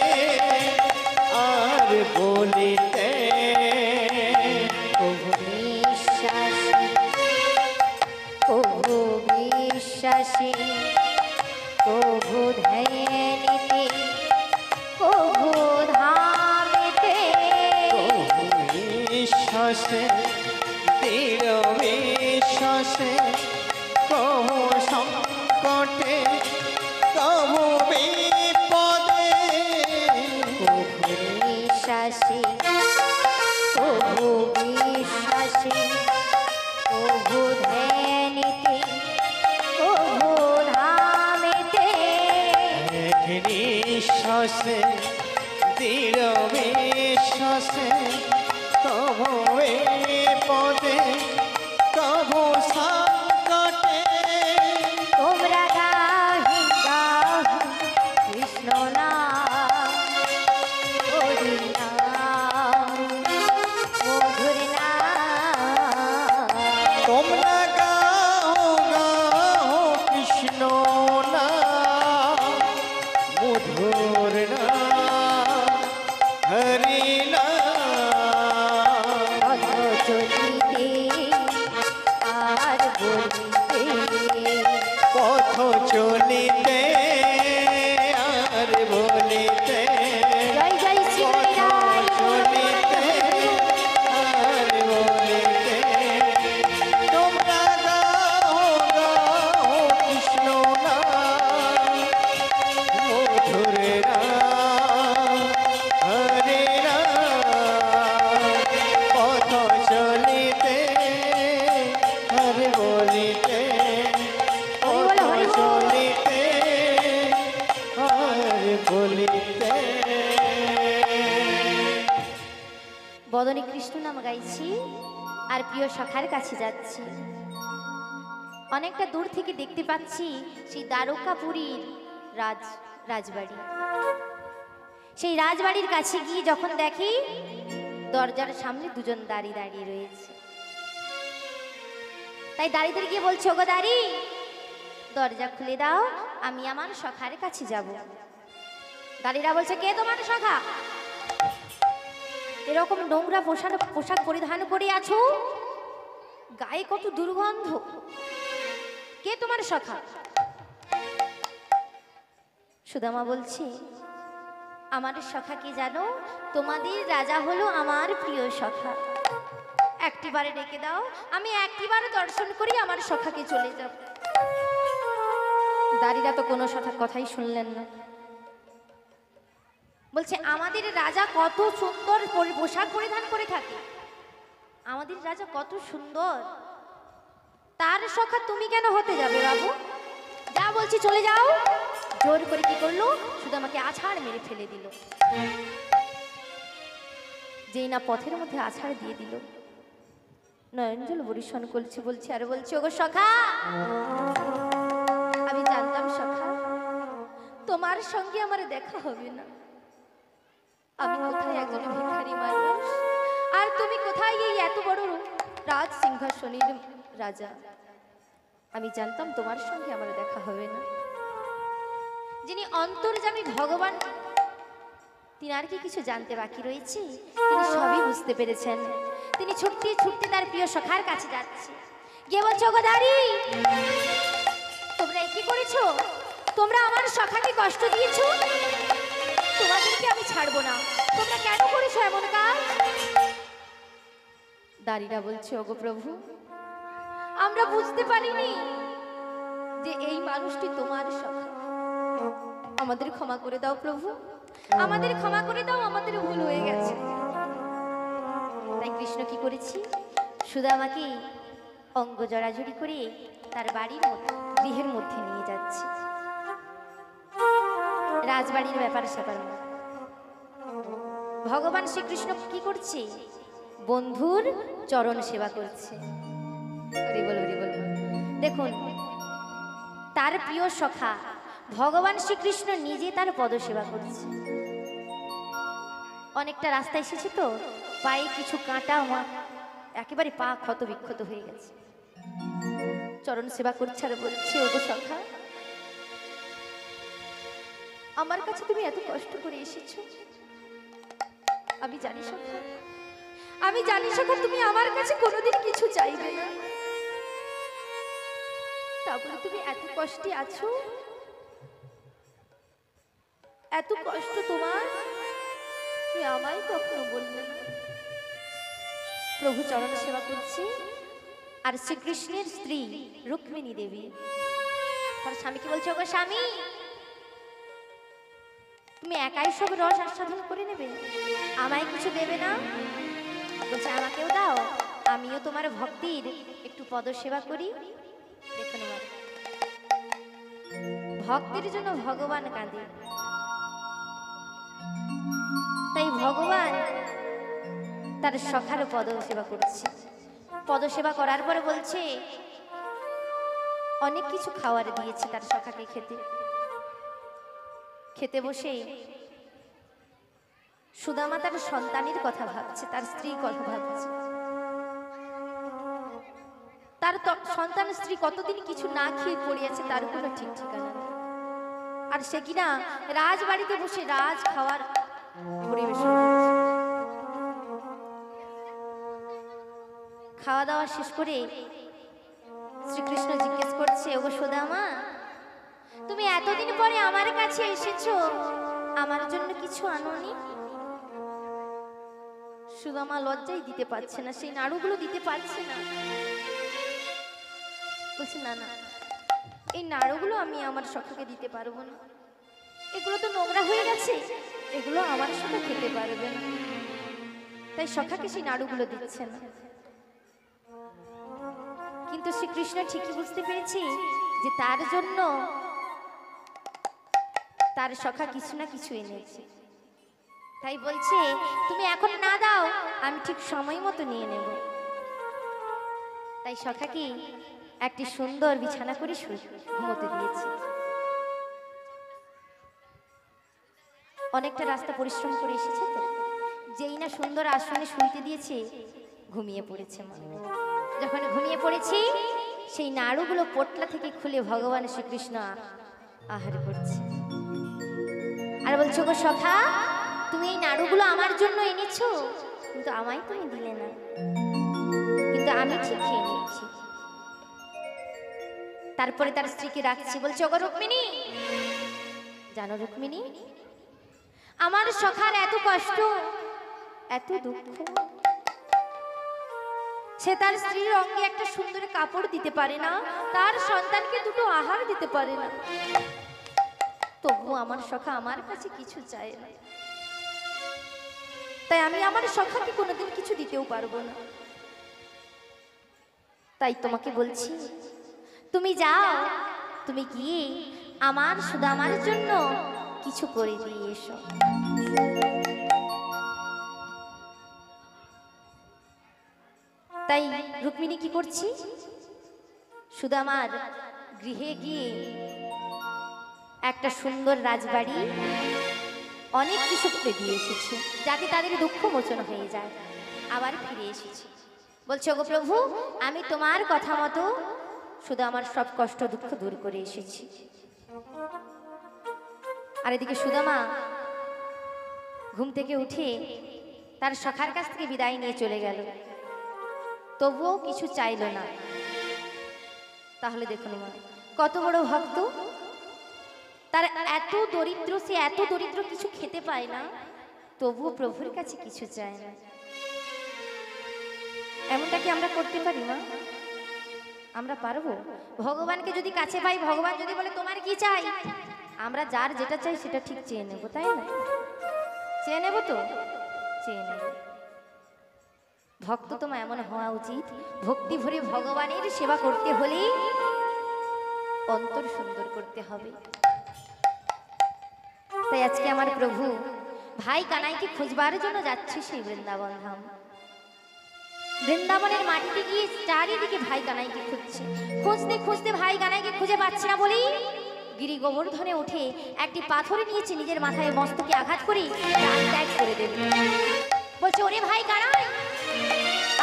আর বলিতে প্রভু বিশ্বাসী প্রভু বিশ্বাসী প্রভু ধ্যানিতে প্রভু ধামেতে বিশ্বাসে দৃঢ় বিশ্বাসে কহু সংকটে কহু বিপদে প্রভু বিশ্বাসী প্রভু বিশ্বাসী প্রভু ধ্যানিতে প্রভু ধামেতে এক নিঃশ্বাসে দৃঢ় বিশ্বাসে কহু পদে কহু সংকটে তোমরা গাহি গাহি কৃষ্ণ নাম হরি নাম মধুর নাম তোমরা গাও গাও কৃষ্ণ না মধুর না হরি না পথ চলিতে আর বলিতে পথ চলিতে আর বলিতে জয় জয় শ্রী পথ রায় চলিতে আর বলিতে তোমরা গাও গাও কৃষ্ণ না মধুর না হরে না পথ চলিতে আর বলিতে পথ চলিতে আর বলিতে বদনে কৃষ্ণ নাম গাইছি আর প্রিয় সখার কাছে যাচ্ছি। অনেকটা দূর থেকে দেখতে পাচ্ছি সেই দ্বারকাপুরীর রাজবাড়ি। সেই রাজবাড়ির কাছে গিয়ে যখন দেখি দরজার সামনে দুজন দাঁড়িয়ে দাঁড়িয়ে রয়েছে, তাই দাঁড়িয়ে দাঁড়িয়ে গিয়ে বলছে, ওগো দাঁড়ি, দরজা খুলে দাও, আমি আমার সখার কাছে যাব। দাঁড়িরা বলছে, কে তোমার সখা? এরকম নোংরা পোশাক পরিধান করে আছো, গায়ে কত দুর্গন্ধ, কে তোমার সখা? সুদামা বলছে, আমার সখা কি জানো? তোমাদের রাজা হলো আমার প্রিয় সখা। একটিবারে ডেকে দাও, আমি একটিবারে দর্শন করি আমার সখাকে চলে যাব। দাঁড়িরা তো কোনো কথাই শুনলেন না। বলছে, আমাদের রাজা কত সুন্দর পোশাক পরিধান করে থাকে, আমাদের রাজা কত সুন্দর, তার সখা তুমি কেন হতে যাবে বাবু? যা বলছি চলে যাও। জোর করে কি করলো, শুধু আমাকে আছাড় মেরে ফেলে দিল। যেই না পথের মধ্যে আছাড় দিয়ে দিল, নয়নজল বরিশন করছে, বলছে আর বলছে, ওগো সখা, আমি জানতাম সখা তোমার সঙ্গে আমার দেখা হবে না। আমি কোথায় একজন ভিখারি মানুষ, আর তুমি কোথায় এই এত বড় রাজ সিংহাসনের রাজা। আমি জানতাম তোমার সঙ্গে আমার দেখা হবে না। যিনি অন্তর্যামী ভগবান, তিনি আর কি কিছু জানতে বাকি রয়েছে? তিনি সবই বুঝতে পেরেছেন। তিনি ছুটতে ছুটতে তার প্রিয় সখার কাছে যাচ্ছে, গিয়ে বলছে, ওগো দাঁড়ি, তোমরা কি করেছো? তোমরা আমার সখাকে কষ্ট দিয়েছো, তোমাদেরকে আমি ছাড়বো না। তোমরা কেন করেছো এমন কাজ? দাঁড়িরা বলছে, ওগো প্রভু, আমরা বুঝতে পারিনি যে এই মানুষটি তোমার সখা। আমাদের ক্ষমা করে দাও প্রভু, আমাদের ক্ষমা করে দাও, আমাদের ভুল হয়ে গেছে। তাই কৃষ্ণ কি করেছি, সুদামাকে অঙ্গ জড়াজড়ি করে তার বাড়ির গৃহের মধ্যে নিয়ে যাচ্ছে। রাজবাড়ির ব্যাপার স্যাপার ভগবান শ্রীকৃষ্ণ কি করছে? বন্ধুর চরণ সেবা করছে। হরি বল, হরি বল। দেখুন, তার প্রিয় সখা ভগবান শ্রীকৃষ্ণ নিজে তার পদ সেবা করছে। অনেকটা রাস্তা এসেছে তো, পায়ে কিছু কাঁটা একেবারে পা ক্ষত বিক্ষত হয়ে গেছে। চরণ সেবা করছে আর বলছে, ওগো সখা, আমার কাছে তুমি এত কষ্ট করে এসেছো। আমি জানি সখা, আমি জানি সখা, তুমি আমার কাছে কোনোদিন কিছু চাইবে না। তারপরে তুমি এত কষ্টে আছো, এত কষ্ট তোমার, তুমি আমায় কখনো বললে না। প্রভু চরণ সেবা করছে আর শ্রীকৃষ্ণের স্ত্রী রুক্মিণী দেবী তার স্বামীকে বলছে, ওগো স্বামী, তুমি একাই সব রস আস্বাদন করে নেবে, আমায় কিছু দেবে না? বলছে, আমাকেও দাও, আমিও তোমার ভক্তির একটু পদ সেবা করি। দেখুন, ভক্তির জন্য ভগবান কাঁদে। তাই ভগবান তার সখার পদ সেবা করছে। পদ সেবা করার পরে বলছে, অনেক কিছু খাওয়ার দিয়েছে তার সখাকে খেতে। খেতে বসে সুদামা তার সন্তানের কথা ভাবছে, তার স্ত্রীর কথা ভাবছে। তার সন্তান স্ত্রী কতদিন কিছু না খেয়ে পড়ে আছে তার কোনো ঠিক ঠিকানা নেই। আর সে কিনা রাজবাড়িতে বসে রাজ খাওয়ার পরিবেশন করছে। খাওয়া দাওয়া শেষ করে শ্রীকৃষ্ণ জিজ্ঞেস করছে, ওগো সুদামা, তুমি এতদিন পরে আমার কাছে এসেছো, আমার জন্য কিছু আনোনি? সুদামা লজ্জাই দিতে পারছে না, সেই নাড়ুগুলো দিতে পারছে না। বলছে, না না, এই নাড়ুগুলো আমি আমার সখাকে দিতে পারবো না, এগুলো তো নোংরা হয়ে গেছে, এগুলো আমার সখা খেতে পারবে না। তাই সখাকে সেই নাড়ুগুলো দিচ্ছে না। কিন্তু শ্রীকৃষ্ণ ঠিকই বুঝতে পেরেছে যে তার জন্য তার সখা কিছু না কিছু এনেছে। তাই বলছে, তুমি এখন না দাও, আমি ঠিক সময় মতো নিয়ে নেব। তাই সখাকে একটি সুন্দর বিছানা করে ঘুমোতে দিয়েছে। অনেকটা রাস্তা পরিশ্রম করে এসেছে তো, যেই না সুন্দর আসনে শুইতে দিয়েছে, ঘুমিয়ে পড়েছে মা। যখন ঘুমিয়ে পড়েছি, সেই নাড়ুগুলো পোটলা থেকে খুলে ভগবান শ্রীকৃষ্ণ আহার করছে আর বলছো, গো সখা, তুমি এই নাড়ুগুলো আমার জন্য এনেছো, কিন্তু আমায় তুমি দিলে না, কিন্তু আমি ঠিক খেয়ে নিচ্ছি। তারপরে তার স্ত্রীকে রাখছি, বলছে, ওগো রুক্মিণী, জানো রুক্মিণী, আমার সখার এত কষ্ট, এত দুঃখ, সে তার স্ত্রীর অঙ্গে একটা সুন্দর কাপড় দিতে পারে না, তার সন্তানকে দুটো আহার দিতে পারে না, তবু আমার সখা আমার কাছে কিছু চায় না। তাই আমি আমার সখাকে কোনোদিন কিছু দিতেও পারবো না। তাই তোমাকে বলছি, তুমি যাও, তুমি গিয়ে আমার সুদামার জন্য কিছু করে দিয়ে এসো। তাই রুক্মিণী কি করছি, সুদামার গৃহে গিয়ে একটা সুন্দর রাজবাড়ি অনেক কিছু করে দিয়ে এসেছে, যাতে তাদের দুঃখ মোচন হয়ে যায়। আবার ফিরে এসেছে, বলছে, ওগো প্রভু, আমি তোমার কথা মতো সুদামার সব কষ্ট দুঃখ দূর করে এসেছি। আর এদিকে সুদামা ঘুম থেকে উঠে তার সখার কাছ থেকে বিদায় নিয়ে চলে গেল, তবুও কিছু চাইল না। তাহলে দেখুন মা, কত বড় ভক্ত, তার এত দরিদ্র, সে এত দরিদ্র, কিছু খেতে পায় না, তবুও প্রভুর কাছে কিছু চায় না। এমনটা কি আমরা করতে পারি মা? আমরা পারবো? ভগবানকে যদি কাছে পাই, ভগবান যদি বলে তোমার কি চাই, আমরা যার যেটা চাই সেটা ঠিক চেয়ে নেব, তাই না? চেয়ে নেব তো, চেয়ে নেব। ভক্ত তোমার এমন হওয়া উচিত, ভক্তি ভরে ভগবানের সেবা করতে হলে অন্তর সুন্দর করতে হবে। তাই আজকে আমার প্রভু ভাই কানাইকে খুঁজবার জন্য যাচ্ছে সেই বৃন্দাবন ধাম। বৃন্দাবনের মাটিতে গিয়ে চারিদিকে ভাই কানাইকে খুঁজছে। খুঁজতে খুঁজতে ভাই কানাইকে খুঁজে পাচ্ছে না বলেই গিরি গোবর্ধনে উঠে একটি পাথরে নিয়েছে, নিজের মাথায় মস্তকে আঘাত করে প্রাণ ত্যাগ করে দেবে। বলছে, ওরে ভাই কানাই,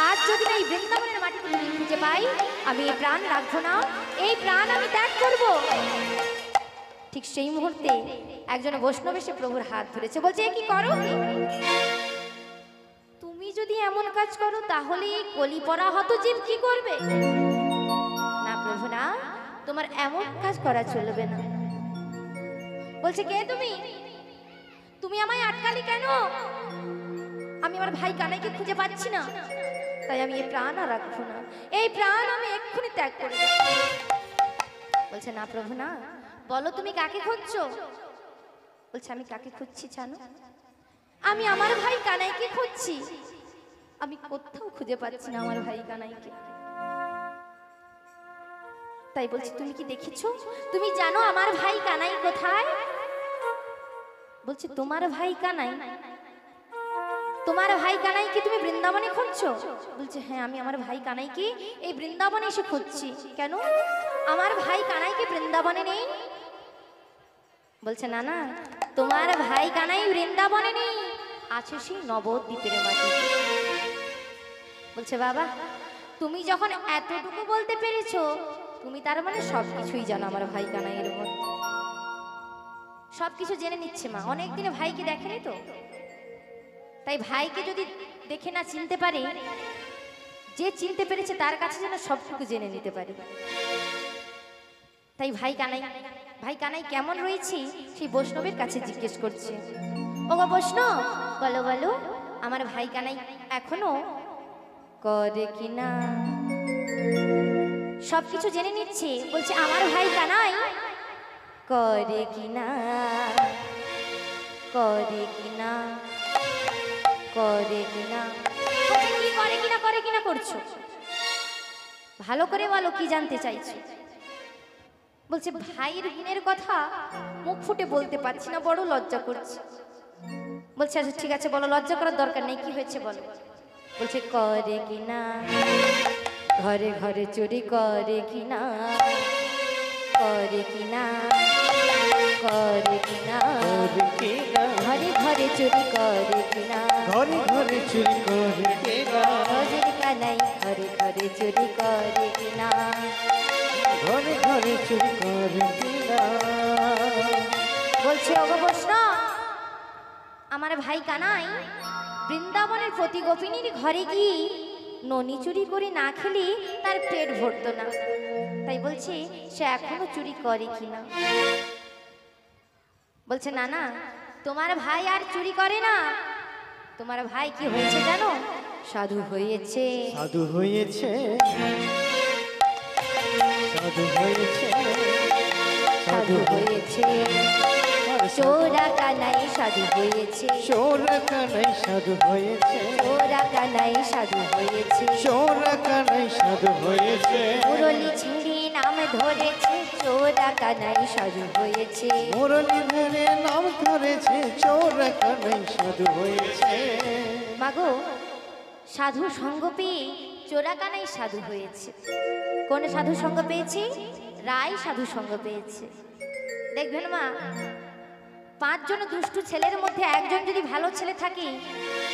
আজ যদি না এই বৃন্দাবনের মাটিতে তুমি খুঁজে পাই, আমি এই প্রাণ রাখবো না, এই প্রাণ আমি ত্যাগ করব। ঠিক সেই মুহূর্তে একজন বৈষ্ণব এসে প্রভুর হাত ধরেছে, বলছে, এ কি করো? তুমি যদি এমন কাজ করো তাহলে এই কলি পরা হতজীব কি করবে? না প্রভু না, তোমার এমন কাজ করা চলবে না। বলছে, কে তুমি? তুমি আমায় আটকালি কেন? আমি আমার ভাই কানাইকে খুঁজে পাচ্ছি না, তাই আমি এই প্রাণ আর রাখবো না, এই প্রাণ আমি এক্ষুনি ত্যাগ করব। বলছে, না প্রভু না, বলো তুমি কাকে খুঁজছো? বলছে, আমি কাকে খুঁজছি জানো? আমি আমার ভাই কানাইকে খুঁজছি। আমি কোথাও খুঁজে পাচ্ছি না আমার ভাই কানাইকে। তাই বলছি, তুমি কি দেখেছো? তুমি জানো আমার ভাই কানাই কোথায়? বলছে, তোমার ভাই কানাই? তোমার ভাই কানাইকে তুমি বৃন্দাবনে খুঁজছো? বলছে, হ্যাঁ, আমি আমার ভাই কানাইকে এই বৃন্দাবনে এসে খুঁজছি। কেন? আমার ভাই কানাইকে বৃন্দাবনে নেই। বলছে, না না, তোমার ভাই কানাই বৃন্দাবনে নেই, আছে সেই নবদ্বীপের মাটি। বলছে, বাবা, তুমি যখন এতটুকু বলতে পেরেছো, তুমি তার মানে সবকিছুই জানো আমার ভাই কানাইয়ের মধ্যে। সবকিছু জেনে নিচ্ছে মা, অনেক দিনে ভাইকে দেখেনি তো, তাই ভাইকে যদি দেখে না চিনতে পারে, যে চিনতে পেরেছে তার কাছে যেন সবটুকু জেনে নিতে পারে। তাই ভাই কানাই কেমন রয়েছে সেই বৈষ্ণবের কাছে জিজ্ঞেস করছে, ওগো বৈষ্ণব, বলো বলো, আমার ভাই কানাই এখনো করে কিনা? সবকিছু জেনে নিচ্ছে। বলছে, আমার ভাই কানাই করে কিনা, করে কিনা, করে কিনা। বলছে, কি করে কিনা, করে কিনা করছো? ভালো করে বলো, কি জানতে চাইছো? বলছে, ভাইয়ের গুণের কথা মুখ ফুটে বলতে পারছি না, বড় লজ্জা করছে। বলছে, আচ্ছা ঠিক আছে বলো, লজ্জা করার দরকার নেই, কি হয়েছে বলো। বলছে, করে কিনা, ঘরে ঘরে চুরি করে কিনা, করে কিনা, করে কিনা, ঘরে ঘরে চুরি করে কিনা, ঘরে ঘরে চুরি করে কিনা, ঘরে কানাই ঘরে ঘরে চুরি করে কিনা, ঘরে ঘরে চুরি করে কিনা। বলছে, ওগো বৈষ্ণব, আমার ভাই কানাই বৃন্দাবনের প্রতি গোপিনীর ঘরে গিয়ে ননি চুরি করে না খেলে তার পেট ভরতো না। তাই বলছে, সে এখনো চুরি করে কিনা। বলছে, না না, তোমার ভাই আর চুরি করে না, তোমার ভাই কি হয়েছে জানো? সাধু হয়েছে। সাধু হয়েছে, সাধু হয়েছে, সাধু হয়েছে, চোরা কানাই সাধু হয়েছে, চোরা কানাই সাধু হয়েছে, চোরা কানাই সাধু হয়েছে, চোরা কানাই সাধু হয়েছে, মুরলি ছিঁড়ে নাম ধরেছে, চোরা কানাই সাধু হয়েছে। মুরলি ধরে নাম ধরেছে, চোরা কানাই সাধু হয়েছে। মাগো, সাধু সঙ্গ পেয়ে চোরা কানাই সাধু হয়েছে। কোন সাধু সঙ্গ পেয়েছে? রায় সাধু সঙ্গ পেয়েছে। দেখবেন মা, 5 জন দুষ্টু ছেলের মধ্যে একজন যদি ভালো ছেলে থাকে,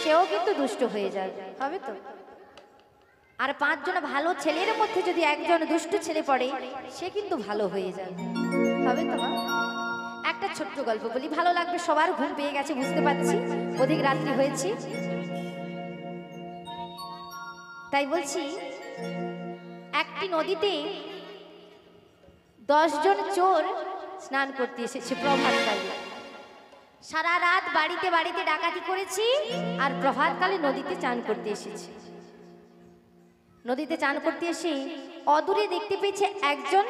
সেও কিন্তু দুষ্ট হয়ে যাবে, হবে তো? আর 5 জন ভালো ছেলের মধ্যে যদি একজন দুষ্টু ছেলে পড়ে, সে কিন্তু ভালো হয়ে যাবে, হবে তো মা? একটা ছোট্ট গল্প বলি, ভালো লাগবে সবার। ঘুম পেয়ে গেছে বুঝতে পারছি, অধিক রাত্রি হয়েছে, তাই বলছি। একটি নদীতে 10 জন চোর স্নান করতে এসেছে প্রভাতকালে। সারা রাত বাড়িতে বাড়িতে ডাকাতি করেছি, আর প্রভাতকালে নদীতে চান করতে এসেছে। নদীতে চান করতে এসে অদূরে দেখতে পেয়েছে একজন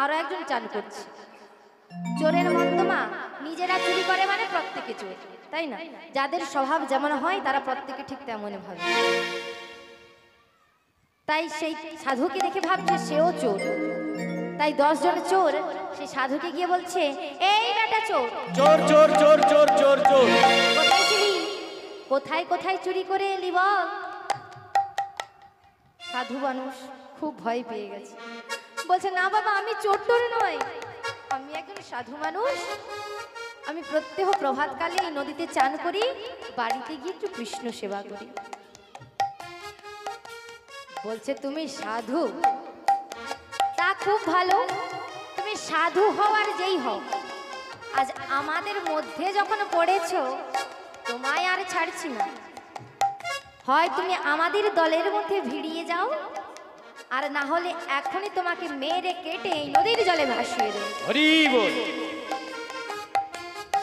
আরো একজন চান করছে। চোরের মন্দমা, নিজেরা চুরি করে মানে প্রত্যেকে চোর, তাই না? যাদের স্বভাব যেমন হয় তারা প্রত্যেকে ঠিক তেমন ভাবে। তাই সেই সাধুকে দেখে ভাবছে সেও চোর। তাই 10 জন চোর সেই সাধুকে গিয়ে বলছে, এই বেটা চোর, চোর চোর চোর চোর চোর চোর, কোথায় কোথায় কোথায় চুরি করে এলি বল? সাধু মানুষ খুব ভয় পেয়ে গেছে, বলছে না বাবা আমি চোর টোর নয়, আমি একজন সাধু মানুষ। আমি প্রত্যহ প্রভাতকালে এই নদীতে চান করি, বাড়িতে গিয়ে একটু কৃষ্ণ সেবা করি। বলছে তুমি সাধু? তা খুব ভালো, তুমি সাধু হও আর যেই হও, আজ আমাদের মধ্যে যখন পড়েছো তোমায় আর ছাড়ছি না। হয় তুমি আমাদের দলের মধ্যে ভিড়িয়ে যাও, আর না হলে এখনই তোমাকে মেরে কেটে এই নদীর জলে ভাসিয়ে দেব। হরি বল।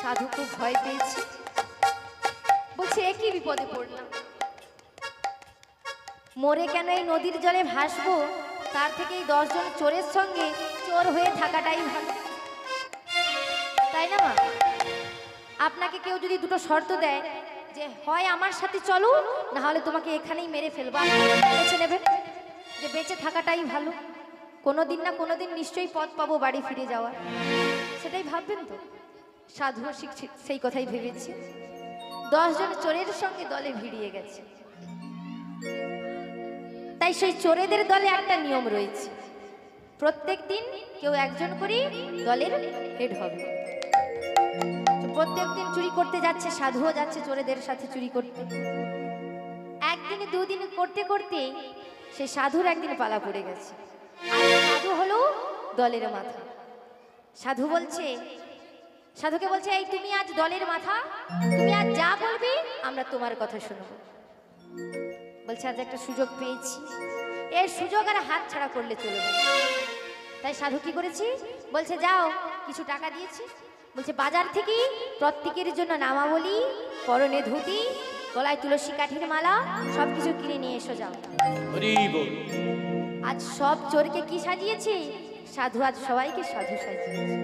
সাধু খুব ভয় পেয়েছে, বলছে এ কি বিপদে পড়লাম, মরে কেন এই নদীর জলে ভাসবো, তার থেকে এই 10 জন চোরের সঙ্গে চোর হয়ে থাকাটাই ভালো, তাই না মা? আপনাকে কেউ যদি দুটো শর্ত দেয় যে হয় আমার সাথে চলো, না হলে তোমাকে এখানেই মেরে ফেলবো, আপনি কোনটা বেছে নেবেন? যে বেঁচে থাকাটাই ভালো, কোনোদিন না কোনোদিন নিশ্চয়ই পথ পাবো বাড়ি ফিরে যাওয়ার, সেটাই ভাববেন তো। সাধুও সেই কথাই ভেবেছে, 10 জন চোরের সঙ্গে দলে ভিড়িয়ে গেছে। তাই সেই চোরেদের দলে একটা নিয়ম রয়েছে, প্রত্যেক দিন কেউ একজন করে দলের হেড হবে। প্রত্যেক দিন চুরি করতে যাচ্ছে, সাধুও যাচ্ছে চোরেদের সাথে চুরি করতে। একদিন দুদিন করতে করতে সে সাধুর একদিন পালা পড়ে গেছে, আর সাধু হলো দলের মাথা। সাধু বলছে, সাধুকে বলছে এই তুমি আজ দলের মাথা, তুমি আজ যা বলবে আমরা তোমার কথা শুনবো। বলছে আজ একটা সুযোগ পেয়েছি, এই সুযোগ আর হাত ছাড়া করলে চলবে না। তাই সাধু কি করেছি, বলছে যাও কিছু টাকা দিয়েছি, বলছে বাজার থেকে প্রত্যেকের জন্য নামাবলী, পরনে ধুতি, গলায় তুলসী কাঠির মালা সব কিছু কিনে নিয়ে এসো যাও। হরি বল। আজ সব চোরকে কি সাজিয়েছে, সাধু আজ সবাইকে সাধু সাজিয়েছে।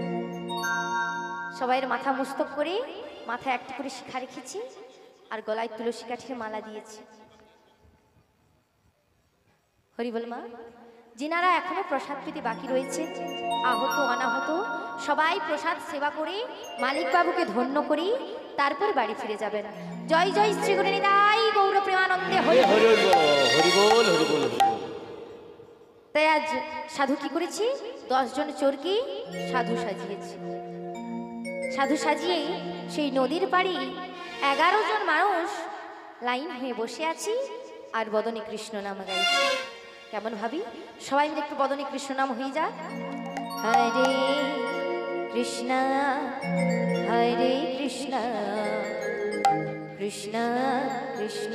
সবাইয়ের মাথা মস্তক করে মাথায় একটা করে শিখা রেখেছি, আর গলায় তুলসী কাঠির মালা দিয়েছি। হরি বল মা। যিনারা এখনো প্রসাদ পেতে বাকি রয়েছে, আহত অনাহত সবাই প্রসাদ সেবা করে মালিক বাবুকে ধন্য করি, তারপর বাড়ি ফিরে যাবেন। জয় জয় শ্রী গুরু নিতাই গৌর প্রেমানন্দে হরি বল। হরি বল, হরি বল, হরি বল, হরি বল। তাই আজ সাধু কি করেছি, 10 জন চোরকে সাধু সাজিয়েছি। সাধু সাজিয়ে সেই নদীর পাড়ে 11 জন মানুষ লাইন হয়ে বসে আছি, আর বদনে কৃষ্ণ নাম গাইছি। কেমন ভাবি, সবাই মিলে একটু বদনে কৃষ্ণ নাম হয়ে যাক। হরে কৃষ্ণ হরে কৃষ্ণ, কৃষ্ণ কৃষ্ণ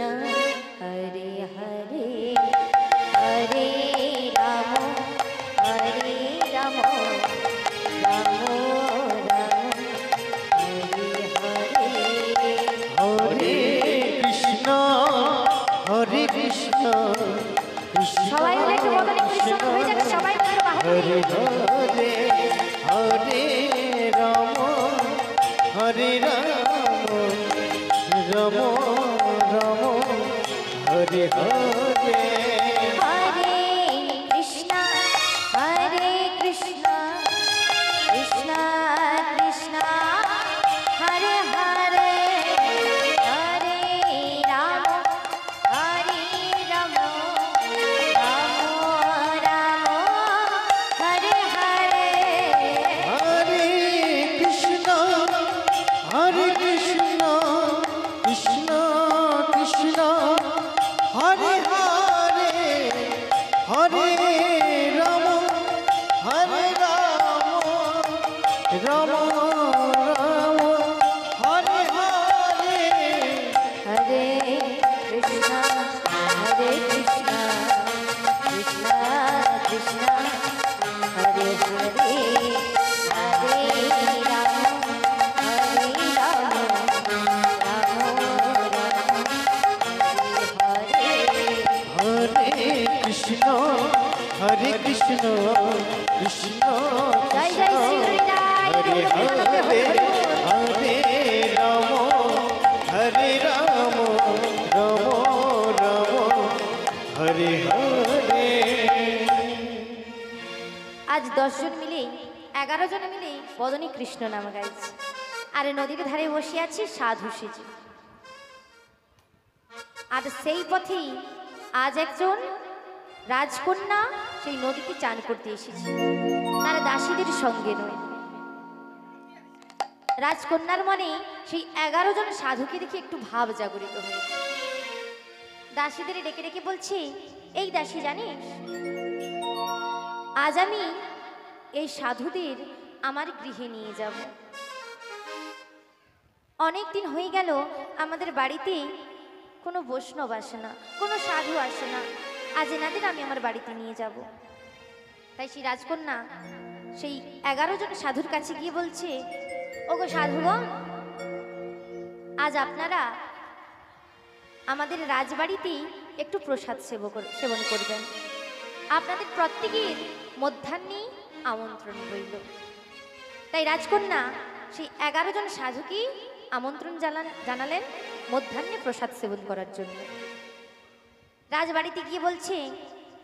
হরে হরে, হরে রাম হরে রাম, রাম রাম হরে হরে। হরে কৃষ্ণ হরে কৃষ্ণ, সবাই মিলে একটু বদনে কৃষ্ণ নাম হয়ে যাক, সবাই মিলে বাহুতে হরে হরে, হরে রাম হরে রাম, রাম রাম হরে হরে। হরে কৃষ্ণ হরে কৃষ্ণ, কৃষ্ণ কৃষ্ণ হরে হরে, হরে রাম হরে রাম, রাম রাম হরে হরে। হরে কৃষ্ণ হরে কৃষ্ণ, কৃষ্ণ কৃষ্ণ হরে হরে, হরে রাম হরে রাম, রাম রাম হরে হরে। হরে কৃষ্ণ হরে কৃষ্ণ, কৃষ্ণ কৃষ্ণ হরে হরে, হরে রাম হরে রাম, রাম রাম হরে হরে। হরে কৃষ্ণ হরে কৃষ্ণ, কৃষ্ণ জয় জয় শ্রী হরিনারায়ণ, হরে হরে, হরে রাম হরে রাম, রাম রাম হরে হরে। আজ 10 জন মিলে 11 জন মিলে বদনে কৃষ্ণ নাম গাইছি, আর নদীর ধারে বসে আছি সাধু সেজে। আর সেই পথেই আজ একজন রাজকন্যা সেই নদীতে চান করতে এসেছে, তার দাসীদের সঙ্গে নয়। রাজকন্যার মনে সেই 11 জন সাধুকে দেখে একটু ভাব জাগরিত হয়েছে। দাসীদের ডেকে ডেকে বলছে, এই দাসী জানিস, আজ আমি এই সাধুদের আমার গৃহে নিয়ে যাব। অনেক দিন হয়ে গেল আমাদের বাড়িতে কোনো বৈষ্ণব আসে না, কোনো সাধু আসে না, আজ এনাদের আমি আমার বাড়িতে নিয়ে যাব। তাই সেই রাজকন্যা সেই 11 জন সাধুর কাছে গিয়ে বলছে, ওগো সাধুগণ, আজ আপনারা আমাদের রাজবাড়িতে একটু প্রসাদ সেবন করবেন। আপনাদের প্রত্যেকের মধ্যাহ্নে আমন্ত্রণ রইল। তাই রাজকন্যা সেই 11 জন সাধুকে আমন্ত্রণ জানালেন মধ্যাহ্নে প্রসাদ সেবন করার জন্য। রাজবাড়িতে গিয়ে বলছে,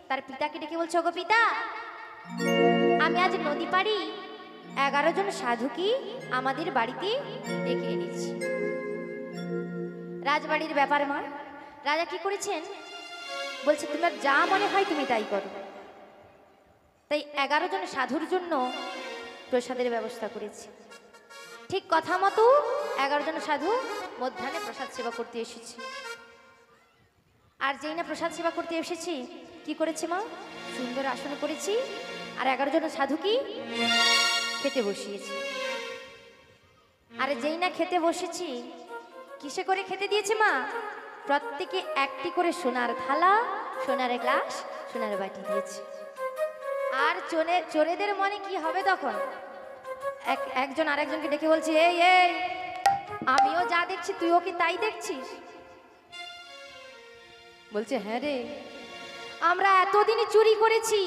তার পিতাকে ডেকে বলছে, ওগো পিতা, আমি আজ নদী পাড়ি 11 জন সাধুকে আমাদের বাড়িতে ডেকে এনেছি। রাজবাড়ির ব্যাপার মা, রাজা কি করেছেন বলছে, তোমার যা মনে হয় তুমি তাই করো। তাই 11 জন সাধুর জন্য প্রসাদের ব্যবস্থা করেছে। ঠিক কথা মতো 11 জন সাধু মধ্যাহ্নে প্রসাদ সেবা করতে এসেছে। আর যেই না প্রসাদ সেবা করতে এসেছি, কি করেছে মা, সুন্দর আসন করেছি আর 11 জন সাধুকে খেতে বসিয়েছি। আর যেই না খেতে বসেছি, কিসে করে খেতে দিয়েছে মা, প্রত্যেকে একটি করে সোনার থালা, সোনার গ্লাস, সোনার বাটি দিয়েছে। আর চোরেদের মনে কি হবে তখন, একজন আরেকজনকে ডেকে বলছে, এই এই, আমিও যা দেখছি তুইও কি তাই দেখছিস? বলছে, হ্যাঁ রে, আমরা এতদিনই চুরি করেছি,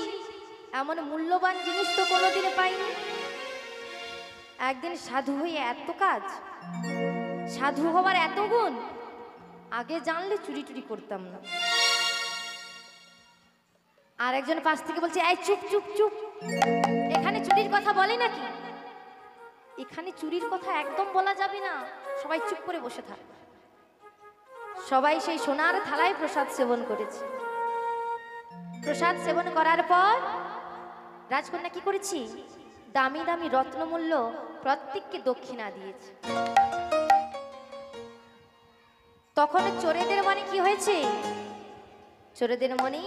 এমন মূল্যবান জিনিস তো কোনোদিনে পাইনি। একদিন সাধু হয়ে এত কাজ, সাধু হবার এত গুণ, আগে জানলে চুরি টুরি করতাম না। আর একজন পাশ থেকে বলছে, এই চুপ চুপ চুপ, এখানে চুরির কথা বলে নাকি? এখানে চুরির কথা একদম বলা যাবে না, সবাই চুপ করে বসে থাক। সবাই সেই সোনার থালায় প্রসাদ সেবন করেছে। প্রসাদ সেবন করার পর রাজকন্যা কি করেছি, দামি দামি রত্নমূল্য প্রত্যেককে দক্ষিণা দিয়েছে। তখন চোরেদের মনে কি হয়েছে, চোরেদের মনে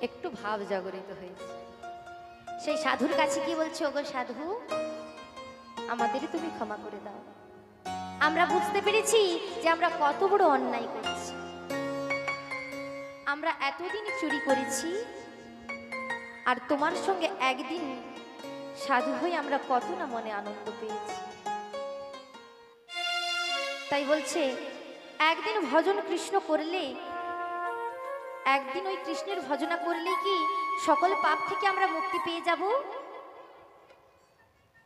একটু ভাব জাগরিত হয়েছে। সেই সাধুর কাছে কি বলছে, ওগো সাধু, আমাদের তুমি ক্ষমা করে দাও, আমরা বুঝতে পেরেছি যে আমরা কত বড় অন্যায় করেছি। আমরা এতদিন চুরি করেছি, আর তোমার সঙ্গে একদিন সাধু হয়ে আমরা কত না মনে আনন্দ পেয়েছি। তাই বলছে, একদিন ভজন কৃষ্ণ করলে, একদিন ওই কৃষ্ণের ভজনা করলে কি সকল পাপ থেকে আমরা মুক্তি পেয়ে যাব?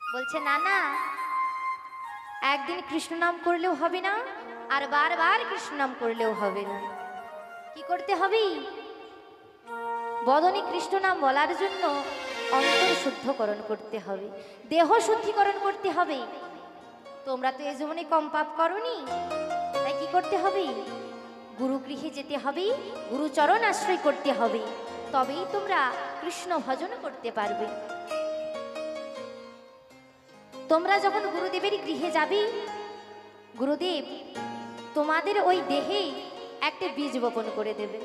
বলছে, না না, একদিন কৃষ্ণ নাম করলেও হবে না, আর বারবার কৃষ্ণ নাম করলেও হবে না। কি করতে হবে? বদনে কৃষ্ণ নাম বলার জন্য অন্তর শুদ্ধকরণ করতে হবে, দেহ শুদ্ধিকরণ করতে হবে। তোমরা তো এ জীবনে কম পাপ করনি, তাই কি করতে হবে? গুরু গৃহে যেতে হবে, গুরুচরণ আশ্রয় করতে হবে, তবেই তোমরা কৃষ্ণ ভজন করতে পারবে। তোমরা যখন গুরুদেবের গৃহে যাবে, গুরুদেব তোমাদের ওই দেহে একটা বীজ বপন করে দেবে।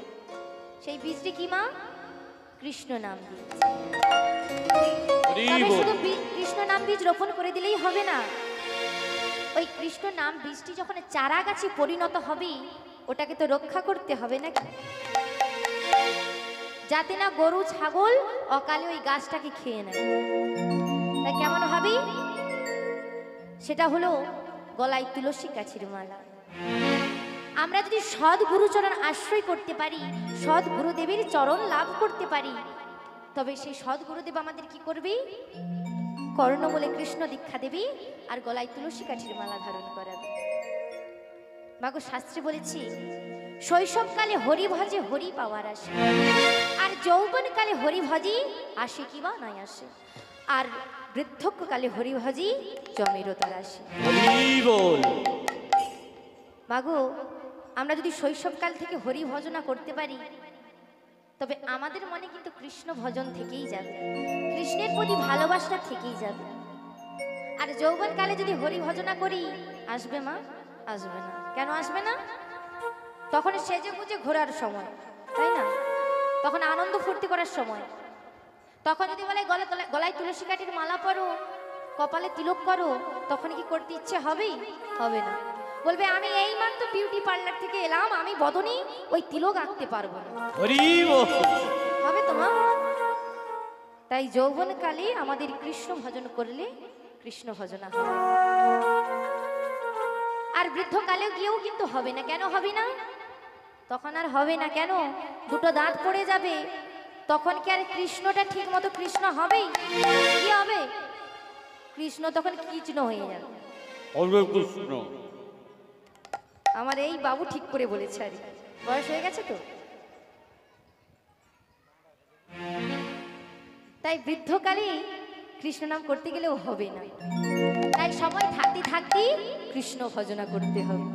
সেই বীজটি কি মা? কৃষ্ণ নাম বীজ। তবে শুধু কৃষ্ণ নাম বীজ রোপণ করে দিলেই হবে না, ওই কৃষ্ণ নাম বীজটি যখন চারা গাছে পরিণত হবে, ওটাকে তো রক্ষা করতে হবে নাকি, যাতে না গরু ছাগল অকালে ওই গাছটাকে খেয়ে নেয়। তাই কেমন হবে? সেটা হলো গলায় তুলসী গাছের মালা। আমরা যদি সৎ গুরুচরণ আশ্রয় করতে পারি, সৎ গুরুদেবের চরণ লাভ করতে পারি, তবে সেই সৎ গুরুদেব আমাদের কি করবে? কর্ণমূলে কৃষ্ণ দীক্ষা দেবে আর গলায় তুলসী গাছের মালা ধারণ করাবে। মাগো শাস্ত্রে বলেছি, শৈশবকালে হরি ভজে হরি পাওয়ার আসে, আর যৌবনকালে হরি ভজি আসে কি বা নয় আসে, আর বৃদ্ধকালে হরি ভজি জমেরও তার আসে। মাগো আমরা যদি শৈশবকাল থেকে হরি ভজনা করতে পারি, তবে আমাদের মনে কিন্তু কৃষ্ণ ভজন থেকেই যাবে, কৃষ্ণের প্রতি ভালোবাসা থেকেই যাবে। আর যৌবনকালে যদি হরি ভজনা করি, আসবে মা? আসবে না। কেন আসবে না? তখন সেজে গুজে ঘোরার সময়, তাই না? তখন আনন্দ ফুর্তি করার সময়। তখন যদি বলে গলায় তুলসী কাঠির মালা পরো, কপালে তিলক করো, তখন কি করতে ইচ্ছে হবেই? হবে না। বলবে আমি এই মাত্র বিউটি পার্লার থেকে এলাম, আমি বদনে ওই তিলক আঁকতে পারবো না। হরি বল। হবে তো মা? তাই যৌবনকালে আমাদের কৃষ্ণ ভজন করলে কৃষ্ণ ভজনা হবে। আর বৃদ্ধকালে গিয়েও কিন্তু হবে না। কেন হবে না? তখন আর হবে না। কেন? দুটো দাঁত পড়ে যাবে, তখন কি আর কৃষ্ণটা ঠিক মতো কৃষ্ণ হবেই? কি হবে? কৃষ্ণ তখন কৃষ্ণ হয়ে যাবে। অর্ঘ্য কৃষ্ণ। আমার এই বাবু ঠিক করে বলেছে, আর বয়স হয়ে গেছে তো। তাই বৃদ্ধকালে কৃষ্ণ নাম করতে গেলেও হবে না। তাই সময় থাকতে থাকতে কৃষ্ণ ভজনা করতে হবে।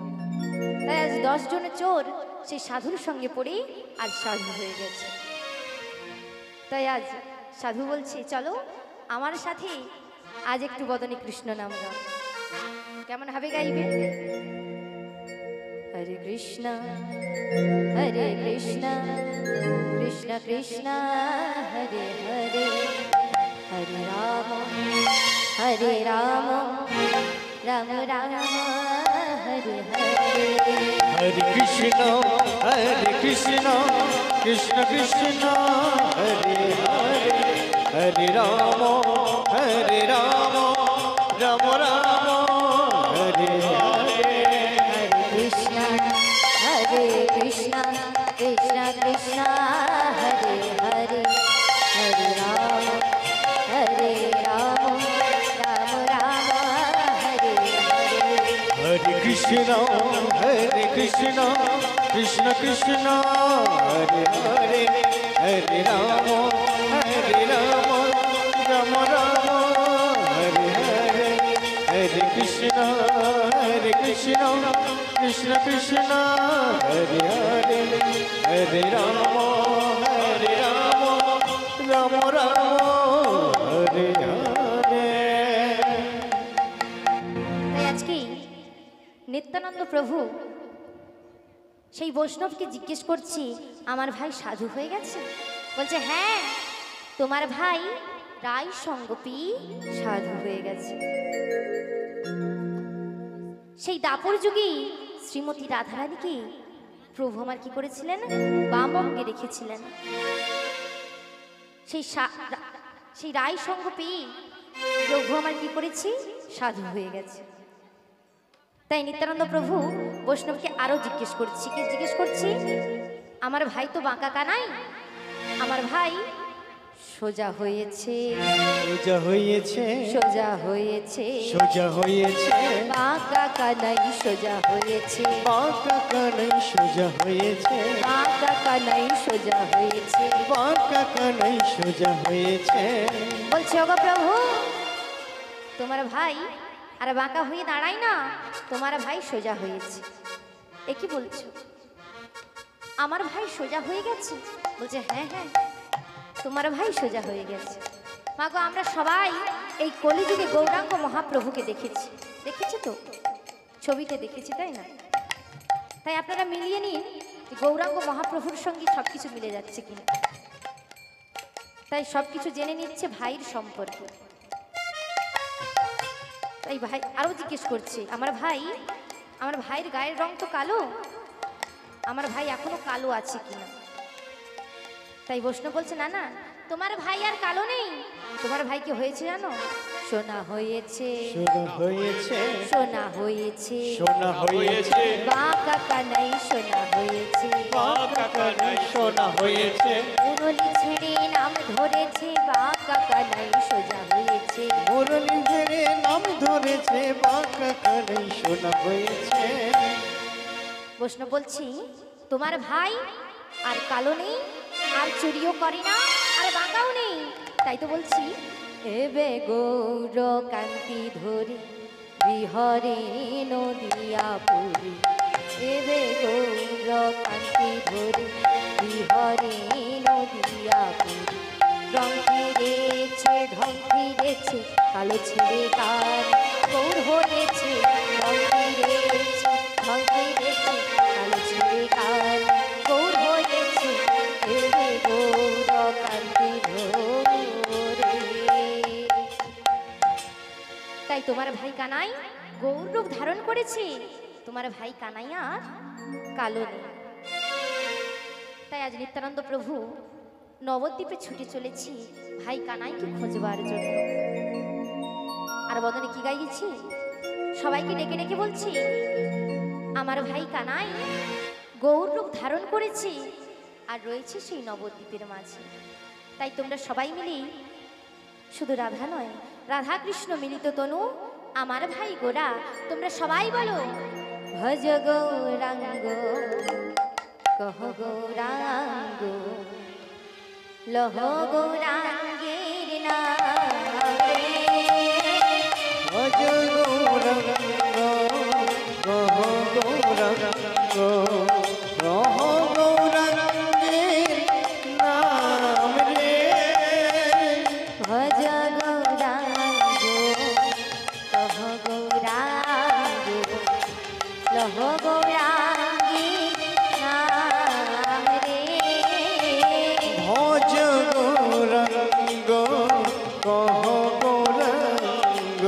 তাই আজ 10 জন চোর সেই সাধুর সঙ্গে পড়ে আজ সাধু হয়ে গেছে। তাই আজ সাধু বলছে, চলো আমার সাথে আজ একটু বদনে কৃষ্ণ নাম গাও। কেমন হবে গাইবে? হরে কৃষ্ণ কৃষ্ণ কৃষ্ণ হরে হরে, হরে রাম রাম রাম হরে হরে। হরে কৃষ্ণ কৃষ্ণ কৃষ্ণ হরে হরে, হরে রাম রাম রাম হরে হরে। হরে কৃষ্ণ কৃষ্ণ কৃষ্ণ হরে হরে, হরে রাম রাম রাম হরে হরে। হরে কৃষ্ণ কৃষ্ণ কৃষ্ণ হরে হরে, হরে রাম রাম রাম হরে হরে। হরে কৃষ্ণ কৃষ্ণ কৃষ্ণ হরে হরে, হরে রাম রাম রাম হরে হরে। তাই আজকে নিত্যানন্দ প্রভু সেই বৈষ্ণবকে জিজ্ঞেস করছি, আমার ভাই সাধু হয়ে গেছে? বলছে হ্যাঁ, তোমার ভাই রায় সঙ্গপী সাধু হয়ে গেছে। সেই দাপর যুগে শ্রীমতী রাধারানীকে প্রভু আমার কি করেছিলেন? বাম অঙ্গে রেখেছিলেন। সেই রায় সঙ্গ পেয়ে প্রভু আমার কি করেছি? সাধু হয়ে গেছে। তাই নিত্যানন্দ প্রভু বৈষ্ণবকে আরো জিজ্ঞেস করছি, কি জিজ্ঞেস করছি? আমার ভাই তো বাঁকা কানাই, আমার ভাই সোজা হয়েছে, সোজা হয়েছে, সোজা হয়েছে, সোজা হয়েছে, বাঁকা কানাই সোজা হয়েছে, বাঁকা কানাই সোজা হয়েছে, বাঁকা কানাই সোজা হয়েছে, বাঁকা কানাই সোজা হয়েছে। বলছে ওগো প্রভু, তোমার ভাই আর বাঁকা হয়ে দাঁড়াই না, তোমার ভাই সোজা হয়েছে। এ কি বলছো? আমার ভাই সোজা হয়ে গেছে? বলছে হ্যাঁ হ্যাঁ, তোমার ভাই সোজা হয়ে গেছে। মাগো, আমরা সবাই এই কলিযুগে গৌরাঙ্গ মহাপ্রভুকে দেখেছি, দেখেছি তো, ছবিতে দেখেছি, তাই না? তাই আপনারা মিলিয়ে নিন যে গৌরাঙ্গ মহাপ্রভুর সঙ্গে সবকিছু মিলে যাচ্ছে কিনা। তাই সবকিছু জেনে নিচ্ছে ভাইয়ের সম্পর্কে। তাই ভাই আরো জিজ্ঞেস করছে, আমার ভাইয়ের গায়ের রং তো কালো, আমার ভাই এখনো কালো আছে কিনা। তাই বৈষ্ণব বলছে না না, তোমার ভাই আর কালো নেই, তোমার ভাই কি হয়েছে জানো? সোনা হয়েছে, সোনা হয়েছে, সোনা হয়েছে, সোনা হয়েছে, বাঁকা কানাই সোনা হয়েছে, বাঁকা কানাই সোনা হয়েছে, মুরলি ছেড়ে নাম ধরেছে, বাঁকা কানাই সোজা হয়েছে, মুরলি ছেড়ে নাম ধরেছে, বাঁকা কানাই সোনা হয়েছে। বৈষ্ণব বলছি, তোমার ভাই আর কালো নেই, আর চুরিও করে না, আর বাঁকাও নেই। তাই তো বলছি, এবে গৌর কান্তি ধরে বিহরে নদিয়া পুরী, এবে গৌর কান্তি ধরে বিহরে নদিয়া পুরী রং ফিরেছে ঢং ফিরেছে কালো ছেড়ে গান গৌর হয়েছে রং ফিরেছে ঢং ফিরেছে কালো ছেড়ে গান গৌর হয়েছে এরে গৌর কান্তি ধরে। তাই তোমার ভাই কানাই গৌর রূপ ধারণ করেছে, তোমার ভাই কানাই আর কালো নেই। তাই আজ নিত্যানন্দ প্রভু নবদ্বীপে ছুটে চলেছি ভাই কানাইকে খোঁজবার জন্য। আর বদনে কি গাইছি, সবাইকে ডেকে ডেকে বলছি আমার ভাই কানাই গৌর রূপ ধারণ করেছে আর রয়েছে সেই নবদ্বীপের মাঝে। তাই তোমরা সবাই মিলে, শুধু রাধা নয়, রাধা কৃষ্ণ মিলিত তনু আমার ভাই গোরা, তোমরা সবাই বলো ভজ গৌরাঙ্গ কহ গৌরাঙ্গ লহ গৌরাঙ্গের নামে। ভজ গৌরাঙ্গ কহ গৌরাঙ্গ রহ গৌরাঙ্গের নাম রে। ভজ গৌরাঙ্গ কহ গৌরাঙ্গ লহ গৌরাঙ্গের নাম রে। ভজ গৌরাঙ্গ কহ গৌরাঙ্গ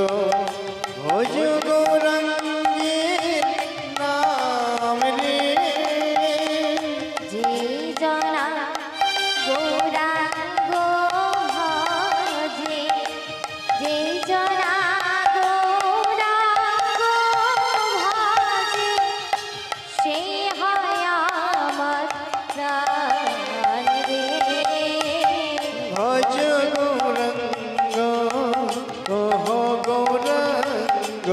ভজ গৌরাঙ্গের নাম রে। যে জনা গৌরাঙ্গ ভজে, যে জনা গৌরাঙ্গ ভজে, সে হয় আমার প্রাণ রে। ভজ গৌরাঙ্গ কহ গৌরাঙ্গ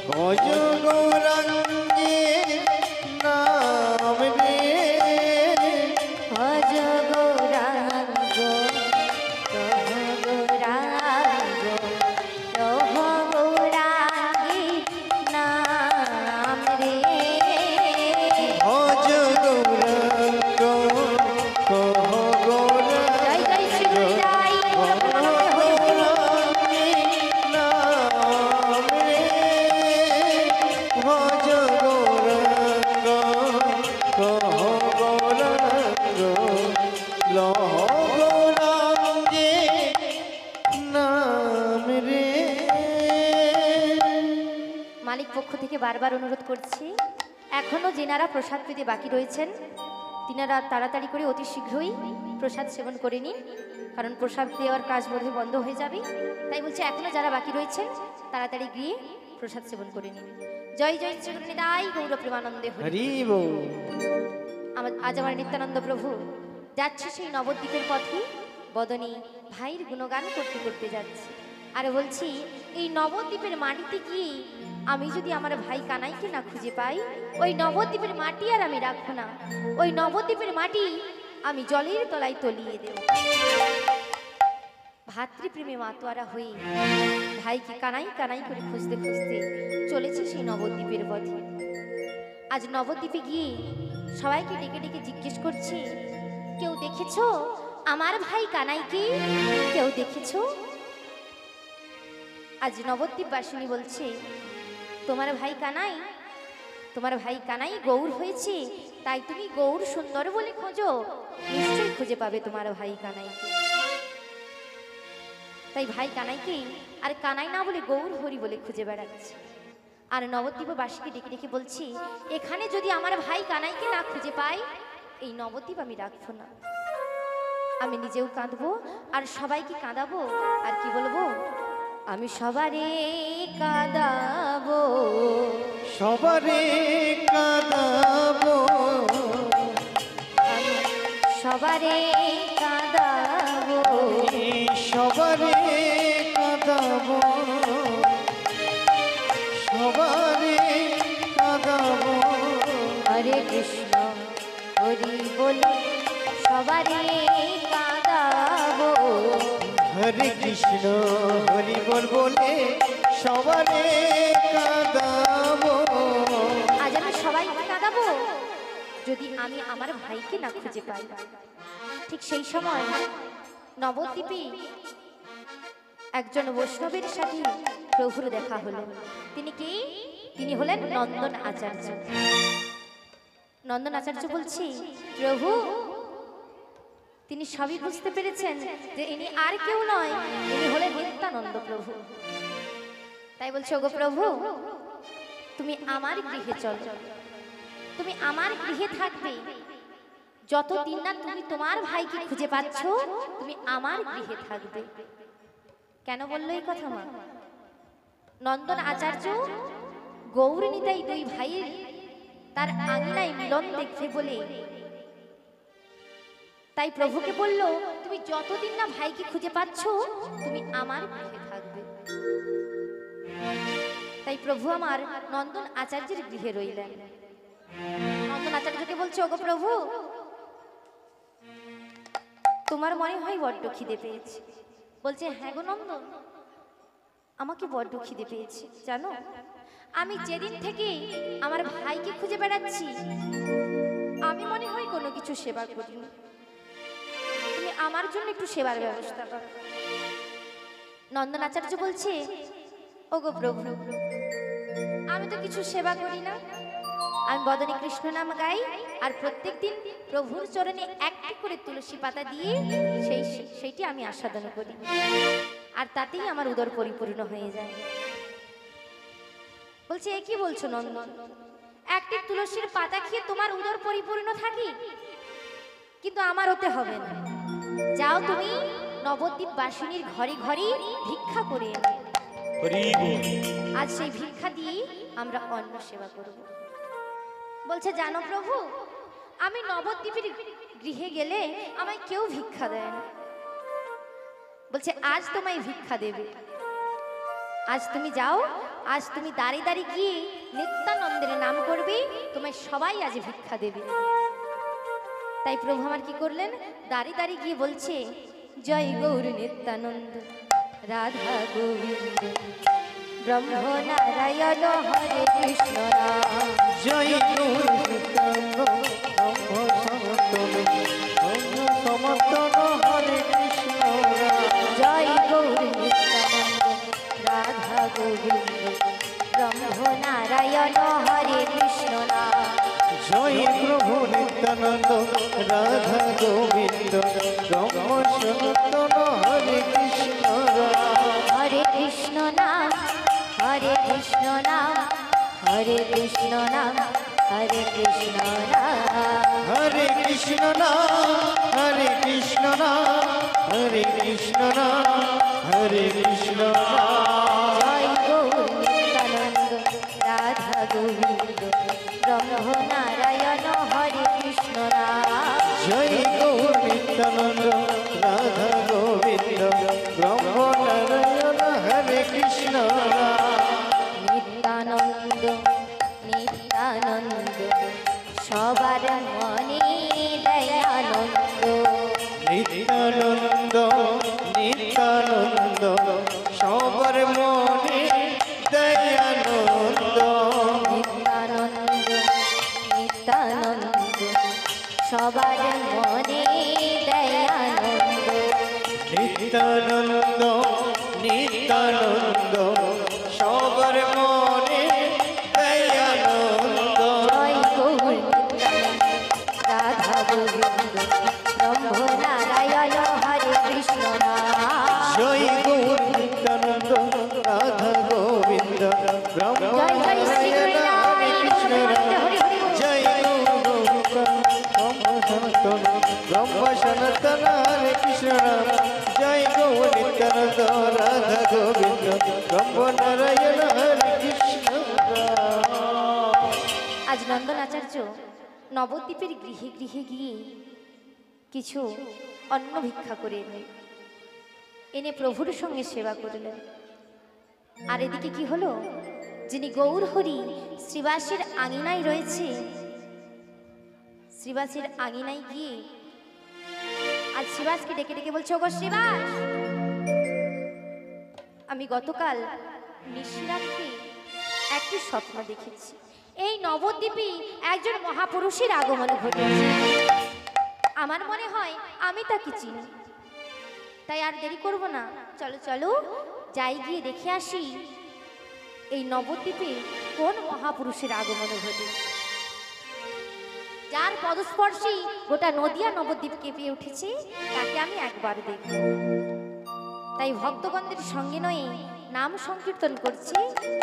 ভজ গৌরাঙ্গের নাম রে। ভজ গৌরাঙ্গ কহ গৌরাঙ্গ লহ গৌরাঙ্গের নাম রে। ভজ গৌরাঙ্গ কহ জয় জয় শ্রী গুরু জয়, গৌরাঙ্গের নাম রে। ভজ গৌরাঙ্গ কহ গৌরাঙ্গ লহ গৌরাঙ্গের নাম রে। মালিক পক্ষ থেকে বারবার অনুরোধ করছি, এখনো যেনারা প্রসাদ পেতে বাকি রয়েছেন তিনারা তাড়াতাড়ি করে অতি শীঘ্রই প্রসাদ সেবন করে নিন, কারণ প্রসাদ দেওয়ার কাজ বোধহয় বন্ধ হয়ে যাবে। তাই বলছি এখনো যারা বাকি রয়েছেন তাড়াতাড়ি গিয়ে প্রসাদ সেবন করে নিন। জয় জয় শ্রী গুরু নিতাই গৌর প্রেমানন্দে হরি। হরি বল। আজ আমার নিত্যানন্দ প্রভু যাচ্ছে সেই নবদ্বীপের পথে, বদনী ভাইয়ের গুণগান করতে করতে যাচ্ছে। আর বলছি এই নবদ্বীপের মাটিতে গিয়ে আমি যদি আমার ভাই কানাইকে না খুঁজে পাই, ওই নবদ্বীপের মাটি আর আমি রাখবো না, ওই নবদ্বীপের মাটি আমি জলের তলায় তলিয়ে দেব। ভাতৃপ্রেমে মাতোয়ারা হয়ে ভাইকে কানাই কানাই করে খুঁজতে খুঁজতে চলেছে সেই নবদ্বীপের পথে। আজ নবদ্বীপে গিয়ে সবাইকে ডেকে ডেকে জিজ্ঞেস করছে, কেউ দেখেছো আমার ভাই কানাইকে? কেউ দেখেছো? আজ নবদ্বীপবাসিনী বলছে, তোমার ভাই কানাই, তোমার ভাই কানাই গৌর হয়েছে, তাই তুমি গৌর সুন্দর বলে খোঁজো, নিশ্চয়ই খুঁজে পাবে তোমার ভাই কানাইকে। তাই ভাই কানাইকে আর কানাই না বলে গৌর হরি বলে খুঁজে বেড়াচ্ছে। আর নবদ্বীপবাসীকে ডেকে ডেকে বলছি, এখানে যদি আমার ভাই কানাইকে না খুঁজে পাই, এই নবদ্বীপ আমি রাখবো না। আমি নিজেও কাঁদবো আর সবাইকে কাঁদাবো। আর কি বলবো, আমি সবারে কাঁদাবো, সবারে কাঁদাবো, আমি সবারে কাঁদাবো, সবারে কাঁদাবো, সবারে কাঁদাবো। হরে কৃষ্ণ হরি বলে সবারে কাঁদাবো। হরে কৃষ্ণ হরি বল বলে সবারে কাঁদাবো। আজ আমি সবাইকে কাঁদাবো। যদি আমি আমার ভাইকে না খুঁজে পাই। ঠিক সেই সময় নবদ্বীপে একজন বৈষ্ণবের সাথে প্রভুর দেখা হলো। তিনি কি? তিনি হলেন নন্দন আচার্য। নন্দন আচার্য বলছি, প্রভু তিনি সবই বুঝতে পেরেছেন যে ইনি আর কেউ নয়, ইনি হলেন নিত্যানন্দ প্রভু। তাই বলছে, ওগো প্রভু তুমি আমার গৃহে চলো, তুমি আমার গৃহে থাকবে যতদিন না তুমি তোমার ভাইকে খুঁজে পাচ্ছ, তুমি আমার গৃহে থাকবে। কেন বললো এই কথা মা? নন্দন আচার্য গৌর নিতাই দুই ভাইয়ের তার আঙিনায় মিলন দেখবে বলে তাই প্রভুকে বলল, তুমি যতদিন না ভাইকে খুঁজে পাচ্ছ তুমি আমার গৃহে থাকবে। তাই প্রভু আমার নন্দন আচার্যের গৃহে রইলেন। নন্দন আচার্যকে বলছে, ওগো প্রভু তোমার মনে হয় বড্ড খিদে পেয়েছে। বলছে, হ্যাঁ গো নন্দন, আমাকে বড্ড খিদে পেয়েছে। জানো আমি যেদিন থেকে আমার ভাইকে খুঁজে বেড়াচ্ছি আমি মনে হয় কোনো কিছু সেবা করিনি, তুমি আমার জন্য একটু সেবার ব্যবস্থা করো। নন্দন আচার্য বলছে, ওগো প্রভু আমি তো কিছু সেবা করি না, আমি বদনে কৃষ্ণ নাম গাই আর প্রত্যেকদিন প্রভুর চরণে একটি করে তুলসী পাতা দিয়ে সেইটি আমি আস্বাদন করি, আর তাতেই আমার উদর পরিপূর্ণ হয়ে যায়। বলছে, এ কি বলছো নন্দন, একটি তুলসীর পাতা খেয়ে তোমার উদর পরিপূর্ণ থাকি? কিন্তু আমার হতে হবে না, যাও তুমি নবদ্বীপ বাসিনীর ঘরে ঘরে ভিক্ষা করে এনে আজ সেই ভিক্ষা দিয়ে আমরা অন্ন সেবা করব। বলছে, জানো প্রভু আমি নবদ্বীপের গৃহে গেলে আমায় কেউ ভিক্ষা দেয় না। বলছে, আজ তোমায় ভিক্ষা দেবে, আজ তুমি যাও, আজ তুমি দাঁড়িয়ে দাঁড়িয়ে গিয়ে নিত্যানন্দের নাম করবে, তোমায় সবাই আজ ভিক্ষা দেবে। তাই প্রভু আমার কি করলেন, দাঁড়িয়ে দাঁড়িয়ে গিয়ে বলছে, জয় গৌর নিত্যানন্দ রাধা গোবিন্দ ব্রহ্ম নারায়ণ হরে কৃষ্ণ রাম। জয় গৌর নিত্যানন্দ ব্রহ্ম সনাতন ব্রহ্ম সমর্থন হরে কৃষ্ণ রাম। জয় গৌর নিত্যানন্দ রাধা গোবিন্দ ব্রহ্ম নারায়ণ হরে কৃষ্ণ রাম। জয় প্রভু নিত্যানন্দ রাধা গোবিন্দ ব্রহ্ম সনাতন হরে কৃষ্ণ রাম। হরে কৃষ্ণ নাম হরে কৃষ্ণ নাম হরে কৃষ্ণ নাম হরে কৃষ্ণ নাম। হরে কৃষ্ণ নাম হরে কৃষ্ণ নাম হরে কৃষ্ণ নাম হরে কৃষ্ণ নাম। জয় গৌর নিত্যানন্দ রাধা গোবিন্দ ব্রহ্ম নারায়ণ হরে কৃষ্ণ রাম। জয় গৌর নিত্যানন্দ রাধা গোবিন্দ ব্রহ্ম নারায়ণ হরে কৃষ্ণ রাম। নিত্যানন্দ নিত্যানন্দ সবার মনে দয়ানন্দ। নিত্যানন্দ নিত্যানন্দ সবার মনে দয়ানন্দ। নিত্যানন্দ নিত্যানন্দ সবার মনে দয়ানন্দ। নিত্যানন্দ নিত্যানন্দ সবার মনে দয়ানন্দ। জয় গৌর নিত্যানন্দ রাধা গোবিন্দ ব্রহ্ম নারায়ণ হরে কৃষ্ণ রাম। জয় গৌর নিত্যানন্দ রাধা গোবিন্দ ব্রহ্ম জয় জয় শ্রী নারায়ণ হরে কৃষ্ণ রাম। হরি হরি বল। জয় গৌর ব্রহ্ম সনাতন ব্রহ্ম সনাতন হরে কৃষ্ণ রাম। জয় গৌর নিত্যানন্দ রাধা গোবিন্দ ব্রহ্ম নারায়ণ হরে কৃষ্ণ রাম। আজ নন্দন আচার্য নবদ্বীপের গৃহে গৃহে গিয়ে কিছু অন্ন ভিক্ষা করে এনে প্রভুর সঙ্গে সেবা করলেন। আর এদিকে কি হলো, যিনি গৌর হরি শ্রীবাসের আঙিনায় রয়েছে, শ্রীবাসের আঙিনায় গিয়ে আজ শ্রীবাসকে ডেকে ডেকে বলছে, ওগো শ্রীবাস আমি গতকাল নিশিরাত্রে একটি স্বপ্ন দেখেছি। এই নবদ্বীপে একজন মহাপুরুষের আগমন ঘটেছে। আমার মনে হয় আমি তাকে চিনি, তাই আর দেরি করব না, চলো চলো যাই গিয়ে দেখে আসি এই নবদ্বীপে কোন মহাপুরুষের আগমন ঘটেছে, যার পদস্পর্শী গোটা নদিয়া নবদ্বীপ কেঁপে উঠেছে, তাকে আমি একবার দেখব। তাই ভক্তগণদের সঙ্গে নয়ে নাম সংকীর্তন করছি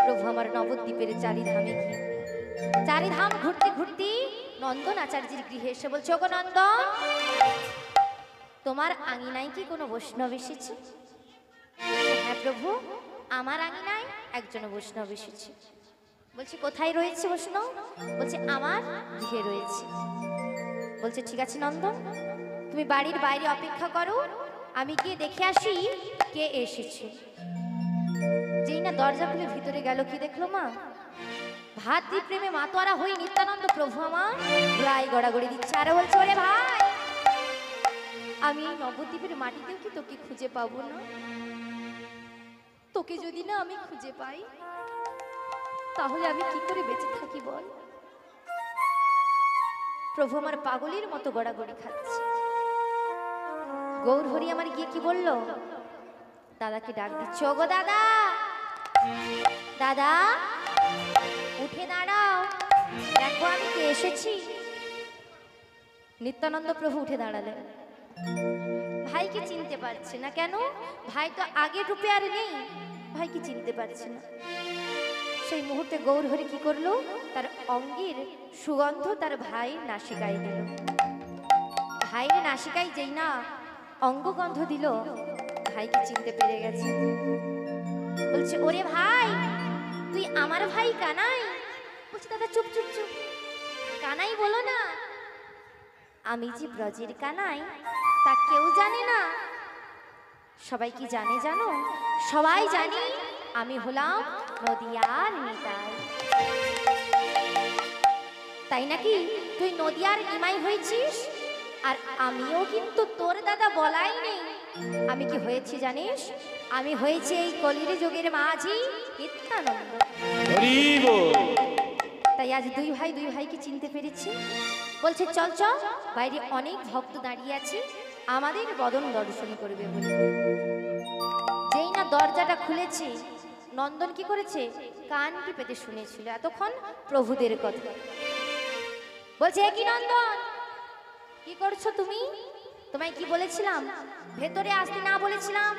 প্রভু আমার নবদ্বীপের চারিধামে গিয়ে। চারিধাম ঘুরতে ঘুরতে নন্দন আচার্যের গৃহে এসে বলছে, ওগো নন্দন, তোমার আঙিনায় কি কোনো বৈষ্ণব এসেছে? হ্যাঁ প্রভু, আমার আঙিনায় একজন বৈষ্ণব এসেছে। বলছে কোথায় রয়েছে বৈষ্ণব? বলছে আমার গৃহে রয়েছে। বলছে ঠিক আছে নন্দন, তুমি বাড়ির বাইরে অপেক্ষা করো, আমি গিয়ে দেখে আসি কে এসেছে। যেই না দরজা খুলে ভিতরে গেল, কি দেখলো মা? ভাতৃপ্রেমে মাতোয়ারা হয়ে নিত্যানন্দ প্রভু আমার প্রায় গড়াগড়ি দিচ্ছে, আরে বলছে ওরে ভাই, আমি নবদ্বীপের মাটিতেও কি তোকে খুঁজে পাবো না? তোকে যদি না আমি খুঁজে পাই, তাহলে আমি কি করে বেঁচে থাকি বল? প্রভু আমার পাগলের মতো গড়াগড়ি খাচ্ছে। গৌর হরি আমার গিয়ে কি বলল? দাদাকে ডাক দিচ্ছে, ওগো দাদা, দাদা উঠে দাঁড়াও, দেখো আমি কে এসেছি। নিত্যানন্দ প্রভু উঠে দাঁড়ালেন। ভাইকে চিনতে পারছে না। কেন? ভাই তো আগের রূপে আর নেই, ভাইকে চিনতে পারছে না। সেই মুহূর্তে গৌর হরি কি করলো? তার অঙ্গের সুগন্ধ তার ভাইয়ের নাসিকায় দিল। ভাইয়ের নাসিকায় যেই না অঙ্গগন্ধ দিল, ভাইকে চিনতে পেরে গেছে। বলছে ওরে ভাই, তুই আমার ভাই কানাই? বলছে দাদা চুপ চুপ চুপ, কানাই বলো না। আমি যে ব্রজের কানাই তা কেউ জানে না। সবাই কি জানে জানো? সবাই জানি আমি হলাম নদিয়ার নিতাই। তাই নাকি? তুই নদিয়ার নিমাই হয়েছিস, আর আমিও কিন্তু তোর দাদা বলাই নেই। আমি কি হয়েছি জানিস? আমি হয়েছি এই কলির যুগের মাঝি নিত্যানন্দ। তাই আজ দুই ভাইকে চিনতে পেরেছি। বলছে চল চল, বাইরে অনেক ভক্ত দাঁড়িয়ে আছে, আমাদের বদন দর্শন করবে বলে। যেই না দরজাটা খুলেছে, নন্দন কি করেছে? কানটি পেতে শুনেছিল এতক্ষণ প্রভুদের কথা। বলছে কি নন্দন, কি করছো তুমি? তোমায় কি বলেছিলাম? ভেতরে আসতে না বলেছিলাম?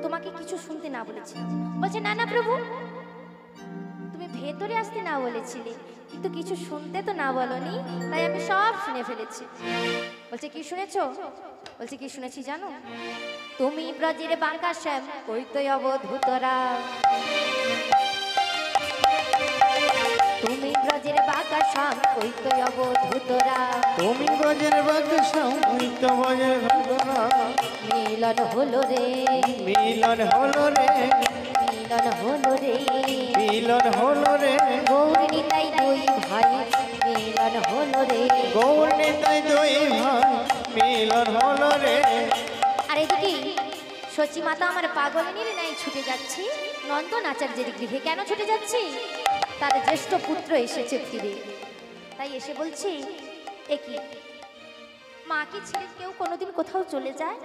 তোমাকে কিছু শুনতে না বলেছিলাম? বলছে না না প্রভু, তুমি ভেতরে আসতে না বলেছিলে, কিন্তু কিছু শুনতে তো না বলনি, তাই আমি সব শুনে ফেলেছি। বলছে কি শুনেছো? বলছে কি শুনেছি জানো? তুমি ব্রজের বাঁকা শ্যাম কইতই অবধূতরা, তুমি ব্রজের বাঁকা শ্যাম কইতই অবধূতরা, তুমি ব্রজের বাঁকা শ্যাম কইতো ব্রজের ঘটনা। মিলন হলো রে, মিলন হলো রে, মিলন হলো রে, মিলন হলো রে, গৌর নিতাই দুই ভাই মিলন হলো রে। গৌর নিতাই দুই ভাই মিলন হলো রে। আর এদিকে সচি মাতা আমার পাগলিনীর ন্যায় ছুটে যাচ্ছে নন্দন আচার্যের গৃহে। কেন ছুটে যাচ্ছে? তার জ্যেষ্ঠ পুত্র এসেছে ফিরে। তাই এসে বলছে, একই মাকে ছেড়ে কেউ কোনোদিন কোথাও চলে যায়?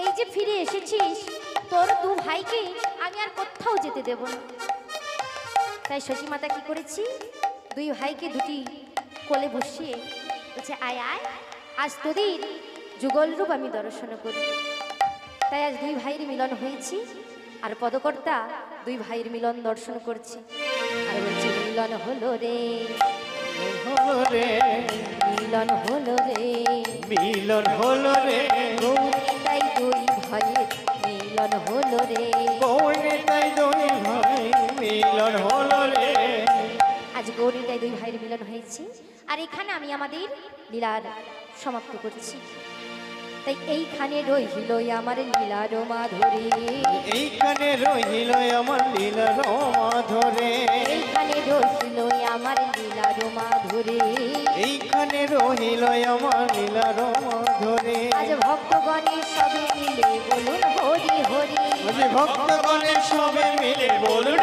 এই যে ফিরে এসেছিস, তোর দু ভাইকে আমি আর কোথাও যেতে দেব না। তাই সচি মাতা কি করেছি? দুই ভাইকে দুটি কোলে বসিয়ে বলছে আয় আয়, আজ তোদের যুগল রূপ আমি দর্শন করি। তাই আজ দুই ভাইয়ের মিলন হয়েছি, আর পদকর্তা দুই ভাইয়ের মিলন দর্শন করছি। আর বলছে মিলন হলো রে, হলো রে, মিলন হলো রে, মিলন হলো রে, গৌর নিতাই দুই ভাইয়ের মিলন হলো রে। গৌর নিতাই দুই ভাই মিলন হলো রে। আজ গৌর নিতাই দুই ভাইয়ের মিলন হয়েছে, আর এখানে আমি আমাদের লীলার সমাপ্ত করছি। তাই এইখানে রইল আমার লীলার মাধুরী, এইখানে রহিল আমার লীলার মাধুরী, এইখানে রইল আমার লীলার মাধুরী। এইখানে রহিল আমার লীলার মাধুরী। আজ ভক্তগণের সবে মিলে বলুন হরি হরি, ভক্তগণের সবে মিলে বলুন